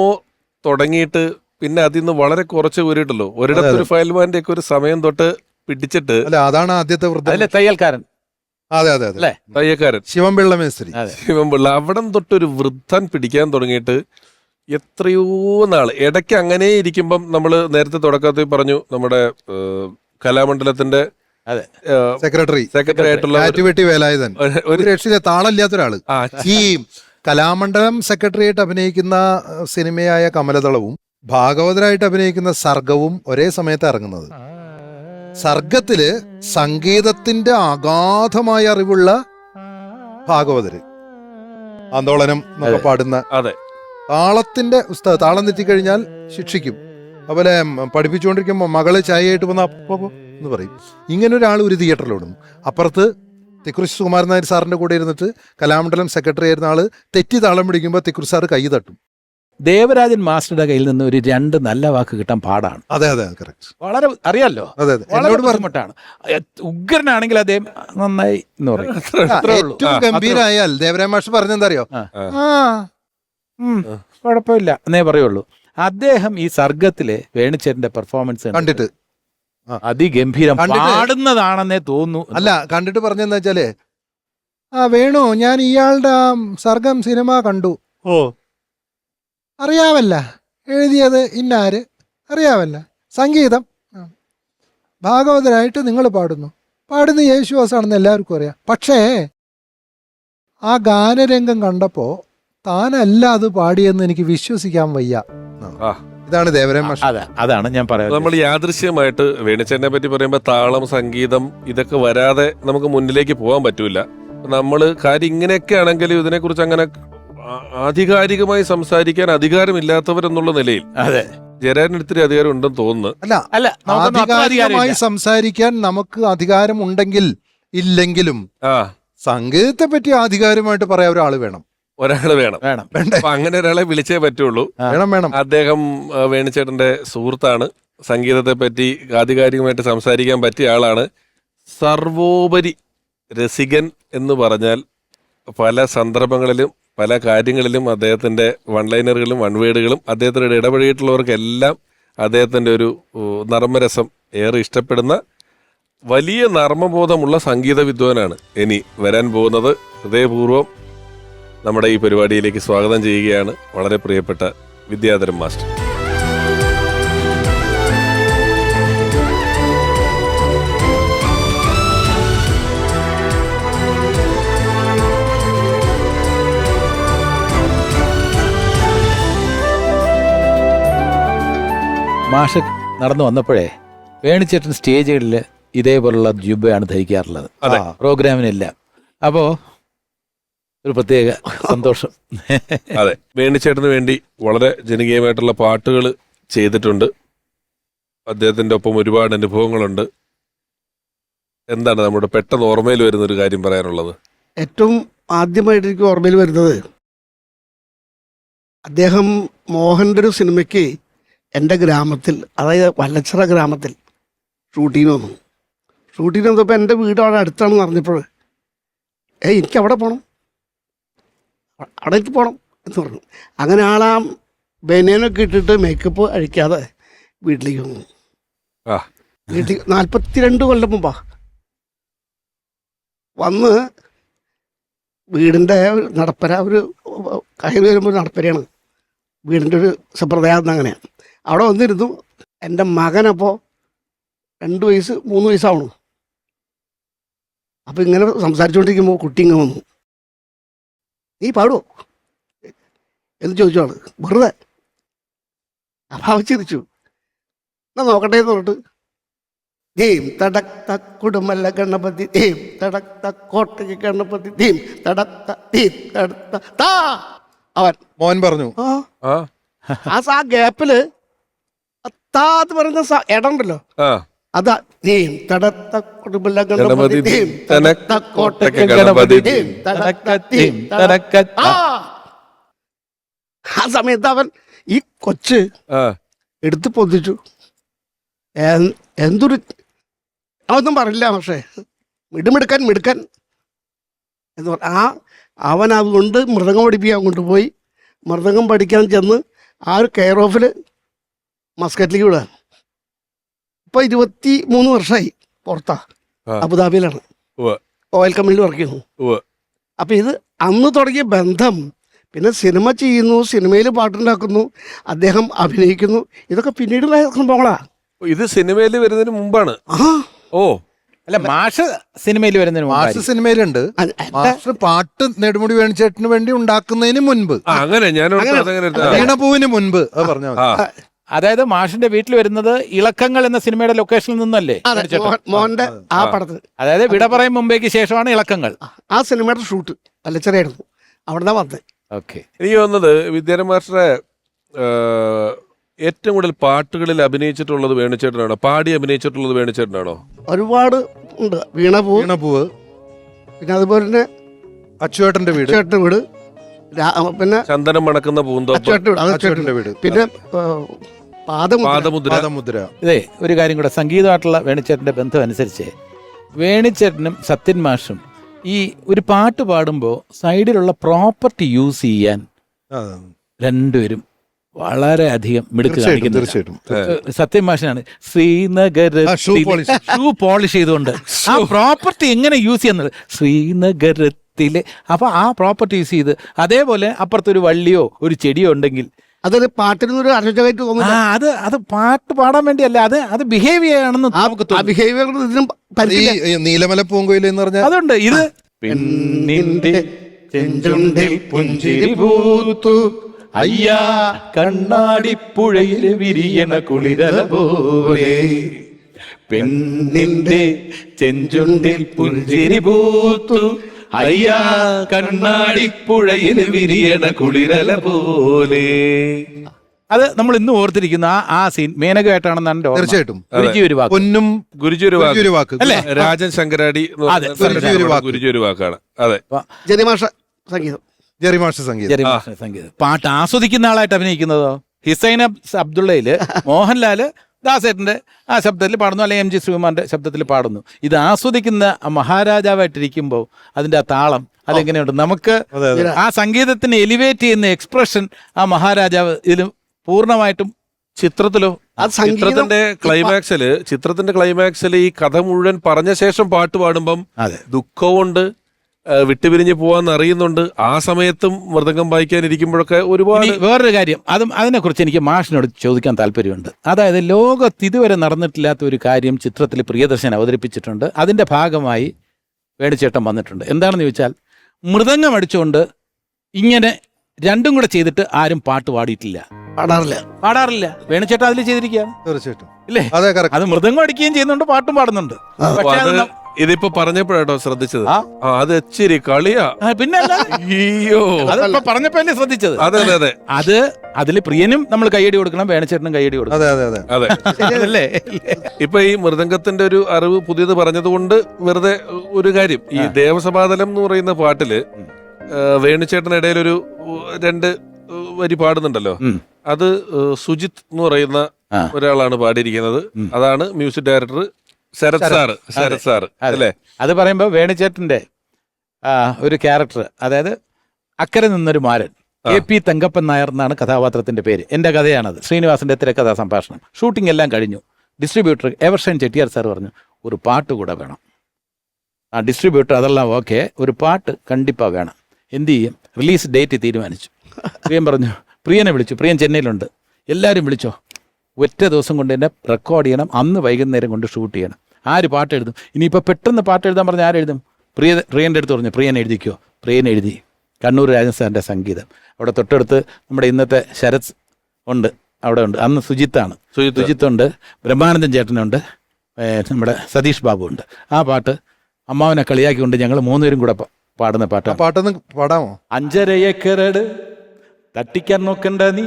തുടങ്ങിയിട്ട് പിന്നെ അതിൽ നിന്ന് വളരെ കുറച്ച് ഊരിട്ടല്ലോ. ഒരിടത്തൊരു ഫയൽമാൻ്റെ ഒക്കെ ഒരു സമയം തൊട്ട് പിടിച്ചിട്ട്, അല്ല അതാണ് ആദ്യത്തെ വൃദ്ധ തയ്യൽക്കാരൻ. അതെ അതെ അതെ തയ്യക്കാരൻ ശിവൻപിള്ള മേസ്ത്രി. ശിവൻപിള്ള അവിടം തൊട്ടൊരു വൃദ്ധൻ പിടിക്കാൻ തുടങ്ങിയിട്ട് എത്രയോ നാൾ. ഇടയ്ക്ക് അങ്ങനെ ഇരിക്കുമ്പം നമ്മൾ നേരത്തെ തുടക്കത്തിൽ പറഞ്ഞു, നമ്മുടെ കലാമണ്ഡലത്തിന്റെ സെക്രട്ടറി ആയിട്ടുള്ള ആറ്റുവെട്ടി വേലായുധൻ, ഒരു രക്ഷയിലെ താളമില്ലാത്ത ഒരാള്. ഈ കലാമണ്ഡലം സെക്രട്ടറിയായിട്ട് അഭിനയിക്കുന്ന സിനിമയായ കമലദളവും ഭാഗവതരായിട്ട് അഭിനയിക്കുന്ന സർഗവും ഒരേ സമയത്ത് ഇറങ്ങുന്നത്. സർഗത്തില് സംഗീതത്തിന്റെ അഗാധമായ അറിവുള്ള ഭാഗവതര്, ആന്തോളനം എന്നൊക്കെ പാടുന്ന, താളത്തിന്റെ ഉസ്താദ്, താളം തെറ്റിക്കഴിഞ്ഞാൽ ശിക്ഷിക്കും. അതുപോലെ പഠിപ്പിച്ചുകൊണ്ടിരിക്കുമ്പോൾ മകള് ചായയായിട്ട് വന്ന അപ്പോ എന്ന് പറയും. ഇങ്ങനെ ഒരാൾ ഒരു തിയേറ്ററിലോടും. അപ്പുറത്ത് തിക്കുറിശി സുകുമാരൻ നായർ സാറിന്റെ കൂടെ ഇരുന്നിട്ട് കലാമണ്ഡലം സെക്രട്ടറി ആയിരുന്ന ആള് തെറ്റി താളം പിടിക്കുമ്പോൾ തിക്കുറിശി സാറ് കൈ തട്ടും. ദേവരാജൻ മാസ്റ്ററുടെ കയ്യിൽ നിന്ന് ഒരു 2 നല്ല വാക്ക് കിട്ടാൻ പാടാണ്. അതെ അതെ കറക്റ്റ്. വളരെ അറിയാലോ, അതെ അതെ, വളരെ ബുദ്ധിമുട്ടാണ്. ഉഗ്രനാണെങ്കിൽ അദ്ദേഹം നന്നായി എന്ന് പറയും. ഏറ്റവും ഗംഭീരായാൽ ദേവരാജൻ മാസ്റ്റർ പറഞ്ഞെന്താ അറിയോ, കുഴപ്പമില്ല എന്നേ പറയുള്ളൂ. അദ്ദേഹം ഈ സർഗത്തിലെ വേണിച്ചേട്ടന്റെ പെർഫോമൻസ് കണ്ടിട്ട് അതിഗംഭീരം പാടുന്നതാണെന്നേ തോന്നുന്നു. അല്ല, കണ്ടിട്ട് പറഞ്ഞെന്താ വെച്ചാല്, വേണു ഞാൻ ഇയാളുടെ സർഗം സിനിമ കണ്ടു. അറിയാവല്ല, എഴുതിയത് ഇന്നാര് അറിയാവല്ല, സംഗീതം ഭാഗവതരായിട്ട് നിങ്ങൾ പാടുന്ന യേശുദാസാണെന്ന് എല്ലാവർക്കും അറിയാം. പക്ഷേ ആ ഗാനരംഗം കണ്ടപ്പോ താനല്ല അത് പാടിയെന്ന് എനിക്ക് വിശ്വസിക്കാൻ വയ്യ. ഇതാണ് ദേവരാജൻ മാസ്റ്റർ. അതാണ് ഞാൻ പറയുന്നത്. നമ്മൾ യാദൃശ്യമായിട്ട് വേണിച്ചേട്ടനെ പറ്റി പറയുമ്പോൾ താളം, സംഗീതം ഇതൊക്കെ വരാതെ നമുക്ക് മുന്നിലേക്ക് പോകാൻ പറ്റൂല. നമ്മള് കാര്യം ഇങ്ങനെയൊക്കെ ആണെങ്കിലും ഇതിനെക്കുറിച്ച് അങ്ങനെ ആധികാരികമായി സംസാരിക്കാൻ അധികാരമില്ലാത്തവരെന്നുള്ള നിലയിൽ ജയരാജന് ഇത്തിരി അധികാരം ഉണ്ടെന്ന് തോന്നുന്നു. അല്ല, ആധികാരികമായി സംസാരിക്കാൻ നമുക്ക് അധികാരം ഉണ്ടെങ്കിൽ ഇല്ലെങ്കിലും സംഗീതത്തെ പറ്റി ആധികാരമായിട്ട് പറയാൻ ഒരാള് വേണം. അപ്പൊ അങ്ങനെ ഒരാളെ വിളിച്ചേ പറ്റുള്ളൂ. വേണം. അദ്ദേഹം വേണിച്ചേട്ടന്റെ സുഹൃത്താണ്. സംഗീതത്തെ പറ്റി ആധികാരികമായിട്ട് സംസാരിക്കാൻ പറ്റിയ ആളാണ്. സർവോപരി രസികൻ എന്ന് പറഞ്ഞാൽ പല സന്ദർഭങ്ങളിലും പല കാര്യങ്ങളിലും അദ്ദേഹത്തിന്റെ വൺലൈനറുകളും വൺവേഡുകളും അദ്ദേഹത്തിനോട് ഇടപഴകിയിട്ടുള്ളവർക്കെല്ലാം അദ്ദേഹത്തിന്റെ ഒരു നർമ്മരസം ഏറെ ഇഷ്ടപ്പെടുന്ന വലിയ നർമ്മബോധമുള്ള സംഗീത വിദ്വാനാണ് ഇനി വരാൻ പോകുന്നത്. ഹൃദയപൂർവ്വം നമ്മുടെ ഈ പരിപാടിയിലേക്ക് സ്വാഗതം ചെയ്യുകയാണ് വളരെ പ്രിയപ്പെട്ട വിദ്യാധരൻ മാസ്റ്റർ. മാഷ് നടന്നു വന്നപ്പോഴേ വേണിച്ചേട്ടൻ സ്റ്റേജുകളിൽ ഇതേപോലുള്ള ജുബയാണ് ധരിക്കാറുള്ളത് പ്രോഗ്രാമിനെല്ലാം. അപ്പോ ഒരു പ്രത്യേക സന്തോഷം. അതെ, വേണിച്ചേട്ടന് വേണ്ടി വളരെ ജനകീയമായിട്ടുള്ള പാട്ടുകൾ ചെയ്തിട്ടുണ്ട്. അദ്ദേഹത്തിന്റെ ഒപ്പം ഒരുപാട് അനുഭവങ്ങളുണ്ട്. എന്താണ് നമ്മുടെ പെട്ടെന്ന് ഓർമ്മയിൽ വരുന്ന ഒരു കാര്യം പറയാനുള്ളത്? ഏറ്റവും ആദ്യമായിട്ട് എനിക്ക് ഓർമ്മയിൽ വരുന്നത്, അദ്ദേഹം മോഹൻ്റെ ഒരു സിനിമയ്ക്ക് എൻ്റെ ഗ്രാമത്തിൽ, അതായത് വല്ലച്ചിറ ഗ്രാമത്തിൽ ഷൂട്ടിങ്ങിന് വന്നു. ഷൂട്ടിങ്ങിന് വന്നപ്പോൾ എൻ്റെ വീട് അവിടെ അടുത്താണെന്ന് പറഞ്ഞപ്പോൾ എനിക്ക് അവിടെ പോകണം, അവിടെ എനിക്ക് പോകണം എന്ന് പറഞ്ഞു. അങ്ങനെ ആളാ ബനിയനൊക്കെ ഇട്ടിട്ട് മേക്കപ്പ് അഴിക്കാതെ വീട്ടിലേക്ക് വന്നു. വീട്ടിൽ 42 കൊല്ലം മുമ്പാ വന്ന് വീടിൻ്റെ നടപ്പര, ഒരു കയറി വരുമ്പോൾ നടപ്പരയാണ് വീടിൻ്റെ ഒരു സമ്പ്രദായം. അങ്ങനെയാണ് അവിടെ വന്നിരുന്നു. എൻ്റെ മകനപ്പോൾ 2 വയസ്സ് 3 വയസ്സാവണം. അപ്പോൾ ഇങ്ങനെ സംസാരിച്ചുകൊണ്ടിരിക്കുമ്പോൾ കുട്ടി ഇങ്ങനെ വന്നു, നീ പാടുമോ എന്ന് ചോദിച്ചോള് വെറുതെ. അപ്പം അവൻ ചിരിച്ചു. എന്നാ നോക്കട്ടെ എന്ന് പറഞ്ഞിട്ട് ധീം തടക്ത കുടുംബല്ല ഗണപതി ധീം തടക്ത കോട്ടയ്ക്ക് ഗണപതി ധീം തടക്ത ധീം തടക്ത താ. അവൻ മോൻ പറഞ്ഞു ആ ഗ്യാപ്പില് താ എന്ന് പറയുന്ന ഇടണ്ടല്ലോ, അതാ ധീം തടക്ത കുടുംബല്ല ഗണപതി ധീം തടക്ത കോട്ടയ്ക്ക് ഗണപതി ധീം തടക്ത ധീം തടക്ത. ആ സമയത്ത് അവൻ ഈ കൊച്ച് എടുത്ത് പൊതിച്ചു. എന്തൊരു അതൊന്നും പറയില്ല, പക്ഷേ മിടുമിടുക്കാൻ എന്ന് പറഞ്ഞ അവൻ അതുകൊണ്ട് മൃദംഗം പഠിപ്പിക്കാൻ കൊണ്ടുപോയി. മൃദംഗം പഠിക്കാൻ ചെന്ന് ആ ഒരു കെയർ ഓഫിൽ മസ്കറ്റിലേക്ക് വിടാൻ. ഇപ്പോൾ 23 വർഷമായി പുറത്താ, അബുദാബിയിലാണ്, ഓയിൽ കമ്പനിയിൽ വർക്ക് ചെയ്യുന്നു. അപ്പം ഇത് അന്ന് തുടങ്ങിയ ബന്ധം. പിന്നെ സിനിമ ചെയ്യുന്നു, സിനിമയിൽ പാട്ടുണ്ടാക്കുന്നു, അദ്ദേഹം അഭിനയിക്കുന്നു. ഇതൊക്കെ പിന്നീടുള്ള സംഭവങ്ങളാ. ഇത് സിനിമയിൽ വരുന്നതിന് മുമ്പാണ്. ഓ അല്ല, മാഷ് സിനിമയിൽ വരുന്നതിന് മാഷ് സിനിമയിലുണ്ട്. മാഷ് പാട്ട് നെടുമുടി വേണിച്ചേട്ടന് വേണ്ടി ഉണ്ടാക്കുന്നതിന് മുൻപ്, അങ്ങനെ ഞാൻ വീണപൂവിന് മുൻപ് പറഞ്ഞാൽ അതായത് മാഷിന്റെ വീട്ടിൽ വരുന്നത് ഇളക്കങ്ങൾ എന്ന സിനിമയുടെ ലൊക്കേഷനിൽ നിന്നല്ലേ മോഹന്റെ ആ പടത്തിൽ. അതായത് വിട പറയും മുമ്പേക്ക് ശേഷമാണ് ഇളക്കങ്ങൾ. ആ സിനിമയുടെ ഷൂട്ട് വല്ലച്ചിറയായിരുന്നു, അവിടെ വന്നത്. ഓക്കെ, എനിക്ക് തോന്നുന്നത് വിദ്യാരംഭ മാസ്റ്ററെ ഏറ്റവും കൂടുതൽ പാട്ടുകളിൽ അഭിനയിച്ചിട്ടുള്ളത് വേണിച്ചേട്ടനാണോ? പാടി അഭിനയിച്ചിട്ടുള്ളത് വേണിച്ചേട്ടനാണോ? ഒരുപാട് ഉണ്ട്. വീണപൂവ്, പിന്നെ അതുപോലെ തന്നെ അച്ചുവേട്ടന്റെ വീട്, വീട്, പിന്നെ ചന്ദനം മണക്കുന്ന അച്ചുവേട്ടന്റെ വീട്, പിന്നെ പാദമുദ്ര. ഇതേ ഒരു കാര്യം കൂടെ, സംഗീതമായിട്ടുള്ള വേണിച്ചേട്ടന്റെ ബന്ധം അനുസരിച്ച് വേണിച്ചേട്ടനും സത്യൻ മാഷും ഈ ഒരു പാട്ട് പാടുമ്പോൾ സൈഡിലുള്ള പ്രോപ്പർട്ടി യൂസ് ചെയ്യാൻ രണ്ടുപേരും വളരെ അധികം മിടുക്ക് കാണിക്കുന്നു. സത്യൻ മാഷിനാണ് ശ്രീനഗർ ഷൂ പോളിഷ് ചെയ്തുകൊണ്ട് ആ പ്രോപ്പർട്ടി എങ്ങനെ യൂസ് ചെയ്യുന്നത് ശ്രീനഗരത്തിലെ. അപ്പൊ ആ പ്രോപ്പർട്ടി യൂസ് ചെയ്ത് അതേപോലെ അപ്പുറത്തൊരു വള്ളിയോ ഒരു ചെടിയോ ഉണ്ടെങ്കിൽ അതൊരു പാട്ടിനൊരു അർഹതയായിട്ട് തോന്നുന്നു. അത് പാട്ട് പാടാൻ വേണ്ടിയല്ല, അത് ബിഹേവ് ചെയ്യാണെന്ന് ബിഹേവിയർ നീലമല പൂങ്കൊയിൽ എന്ന് പറഞ്ഞാൽ അതുണ്ട്. ഇത് പെണ്ണിന്റെ ചെഞ്ചുണ്ടിൽ പുഞ്ചിരി പൂത്തു അയ്യാ കണ്ണാടിപ്പുഴയിൽ വിരിയണ കുളിരല പോലെ, പെണ്ണിന്റെ ചെഞ്ചുണ്ടിൽ പുഞ്ചിരി പൂത്തു അയ്യാ കണ്ണാടിപ്പുഴയിൽ വിരിയണ കുളിരല പോലെ. അത് നമ്മൾ ഇന്ന് ഓർത്തിരിക്കുന്ന ആ സീൻ മേനകമായിട്ടാണെന്നാണ് തീർച്ചയായിട്ടും. പൊന്നും ഗുരുജി ഒരു വാക്ക് അല്ലേ? രാജൻ ശങ്കരാടി ഗുരുജി ഒരു വാക്കാണ്. അതെ, ജെറിമാഷ സംഗീതം. പാട്ട് ആസ്വദിക്കുന്ന ആളായിട്ട് അഭിനയിക്കുന്നതോ ഹിസൈൻ അബ്ദുള്ളയില് മോഹൻലാല് ദാസേട്ടന്റെ ആ ശബ്ദത്തിൽ പാടുന്നു, അല്ലെങ്കിൽ MG ശ്രീകുമാറിന്റെ ശബ്ദത്തിൽ പാടുന്നു. ഇത് ആസ്വദിക്കുന്ന മഹാരാജാവായിട്ടിരിക്കുമ്പോൾ അതിന്റെ ആ താളം അതെങ്ങനെയുണ്ട്? നമുക്ക് ആ സംഗീതത്തിന് എലിവേറ്റ് ചെയ്യുന്ന എക്സ്പ്രഷൻ ആ മഹാരാജാവ് ഇതിലും പൂർണ്ണമായിട്ടും ചിത്രത്തിലോ ചിത്രത്തിന്റെ ക്ലൈമാക്സില് ഈ കഥ മുഴുവൻ പറഞ്ഞ ശേഷം പാട്ട് പാടുമ്പം ദുഃഖമുണ്ട്, വിട്ടുപിരിഞ്ഞ് പോവാന്ന് അറിയുന്നുണ്ട്. ആ സമയത്തും മൃദംഗം വായിക്കാനിരിക്കുമ്പോഴൊക്കെ ഒരുപാട്. വേറൊരു കാര്യം, അതിനെക്കുറിച്ച് എനിക്ക് മാഷിനോട് ചോദിക്കാൻ താല്പര്യമുണ്ട്. അതായത് ലോകത്ത് ഇതുവരെ നടന്നിട്ടില്ലാത്ത ഒരു കാര്യം ചിത്രത്തിൽ പ്രിയദർശൻ അവതരിപ്പിച്ചിട്ടുണ്ട്. അതിന്റെ ഭാഗമായി വേണിച്ചേട്ടൻ വന്നിട്ടുണ്ട്. എന്താണെന്ന് ചോദിച്ചാൽ മൃദംഗം അടിച്ചുകൊണ്ട് ഇങ്ങനെ രണ്ടും കൂടെ ചെയ്തിട്ട് ആരും പാട്ട് പാടിയിട്ടില്ല. പാടാറില്ല. പാടാറില്ല. വേണുചേട്ടൻ അതിൽ ചെയ്തിരിക്കുകയാണ് തീർച്ചയായിട്ടും. ഇല്ലേ? അതെ, കറക്റ്റ്. അത് മൃദംഗം അടിക്കുകയും ചെയ്യുന്നുണ്ട്, പാട്ടും പാടുന്നുണ്ട്. പക്ഷേ അത് ഇതിപ്പോ പറഞ്ഞപ്പോഴാട്ടോ ശ്രദ്ധിച്ചത്. ആ. അത് ഇച്ചിരി കളിയാ. പിന്നെ അയ്യോ, അതിപ്പോ പറഞ്ഞപ്പോഴല്ലേ ശ്രദ്ധിച്ചത്. അതെ അതെ അതെ അത് അതിൽ പ്രിയനും നമ്മൾ കൈയടി കൊടുക്കണം, വേണുചേട്ടനും കൈയടി കൊടുക്കണം. അതെ അതെ അതെ അതെ. അതല്ലേ? ഇപ്പൊ ഈ മൃദംഗത്തിന്റെ ഒരു അറിവ് പുതിയത് പറഞ്ഞത് കൊണ്ട് വെറുതെ ഒരു കാര്യം, ഈ ദേവസഭാതലം എന്ന് പറയുന്ന പാട്ടില് വേണുചേട്ടനിടയിൽ ഒരു 2 വരി പാടുന്നുണ്ടല്ലോ. അത് സുജിത് എന്ന് പറയുന്ന ഒരാളാണ് പാടിയിരിക്കുന്നത്. അതാണ് മ്യൂസിക് ഡയറക്ടർ ശരത് സാറ് അല്ലേ? അത് പറയുമ്പോൾ വേണുചേട്ടന്റെ ഒരു ക്യാരക്ടർ, അതായത് അക്കരെ നിന്നൊരു മാരൻ, AP തങ്കപ്പൻ നായർ എന്നാണ് കഥാപാത്രത്തിന്റെ പേര്. എന്റെ കഥയാണത്. ശ്രീനിവാസന്റെ തിരക്കഥാ സംഭാഷണം. ഷൂട്ടിംഗ് എല്ലാം കഴിഞ്ഞു. ഡിസ്ട്രിബ്യൂട്ടർ എവർഷൻ ചെട്ടിയാർ സാർ പറഞ്ഞു, ഒരു പാട്ട് കൂടെ വേണം. ആ ഡിസ്ട്രിബ്യൂട്ടർ അതെല്ലാം ഓക്കെ, ഒരു പാട്ട് കണ്ടിപ്പാ വേണം. എന്ത് ചെയ്യും? റിലീസ് ഡേറ്റ് തീരുമാനിച്ചു. പ്രിയൻ പറഞ്ഞു, പ്രിയനെ വിളിച്ചു. പ്രിയൻ ചെന്നൈയിലുണ്ട്. എല്ലാവരും വിളിച്ചോ, ഒറ്റ ദിവസം കൊണ്ട് തന്നെ റെക്കോർഡ് ചെയ്യണം, അന്ന് വൈകുന്നേരം കൊണ്ട് ഷൂട്ട് ചെയ്യണം. ആര് പാട്ട് എഴുതും? ഇനിയിപ്പോൾ പെട്ടെന്ന് പാട്ട് എഴുതാൻ പറഞ്ഞാൽ ആരെഴുതും? പ്രിയൻ്റെ അടുത്ത് പറഞ്ഞു, പ്രിയൻ എഴുതിക്കോ. പ്രിയൻ എഴുതി. കണ്ണൂർ രാജൻ സാറിൻ്റെ സംഗീതം. അവിടെ തൊട്ടടുത്ത് നമ്മുടെ ഇന്നത്തെ ശരത് ഉണ്ട്, അവിടെ ഉണ്ട്. അന്ന് സുജിത്തുണ്ട്, ബ്രഹ്മാനന്ദൻ ചേട്ടനുണ്ട്, നമ്മുടെ സതീഷ് ബാബു ഉണ്ട്. ആ പാട്ട് അമ്മാവനെ കളിയാക്കിക്കൊണ്ട് ഞങ്ങൾ 3 പേരും കൂടെ പാടുന്ന പാട്ടാണ്. പാട്ടൊന്ന് പാടാമോ? 5.5 ഏക്കറട് തട്ടിക്കാൻ നോക്കണ്ട നീ,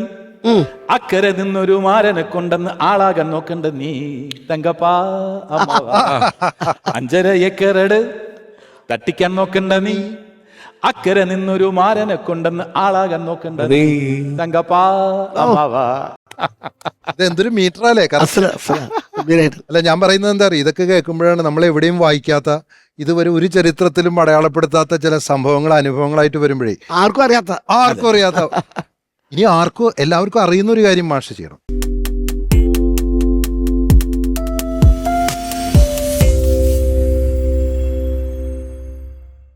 അക്കരെ നിന്നൊരു മാരനെ കൊണ്ടെന്ന് ആളാകാൻ നോക്കണ്ട നീ തങ്കപ്പാ. 5.5 ഏക്കറട് തട്ടിക്കാൻ നോക്കണ്ട നീ, അക്കരെ നിന്നൊരു മാരനെ കൊണ്ടെന്ന് ആളാകാൻ നോക്കണ്ട നീ തങ്കപ്പാ അമ്മാവാ. ഇത് എന്തൊരു മീറ്ററല്ലേ? അല്ല, ഞാൻ പറയുന്നത് എന്താ അറിയാം, ഇതൊക്കെ കേൾക്കുമ്പോഴാണ് നമ്മൾ എവിടെയും വായിക്കാത്ത, ഇതുവരെ ഒരു ചരിത്രത്തിലും അടയാളപ്പെടുത്താത്ത ചില സംഭവങ്ങൾ അനുഭവങ്ങളായിട്ട് വരുമ്പോഴേ ആർക്കും അറിയാത്ത ഇനി എല്ലാവർക്കും അറിയുന്ന ഒരു കാര്യം മാഷ് ചെയ്യണം.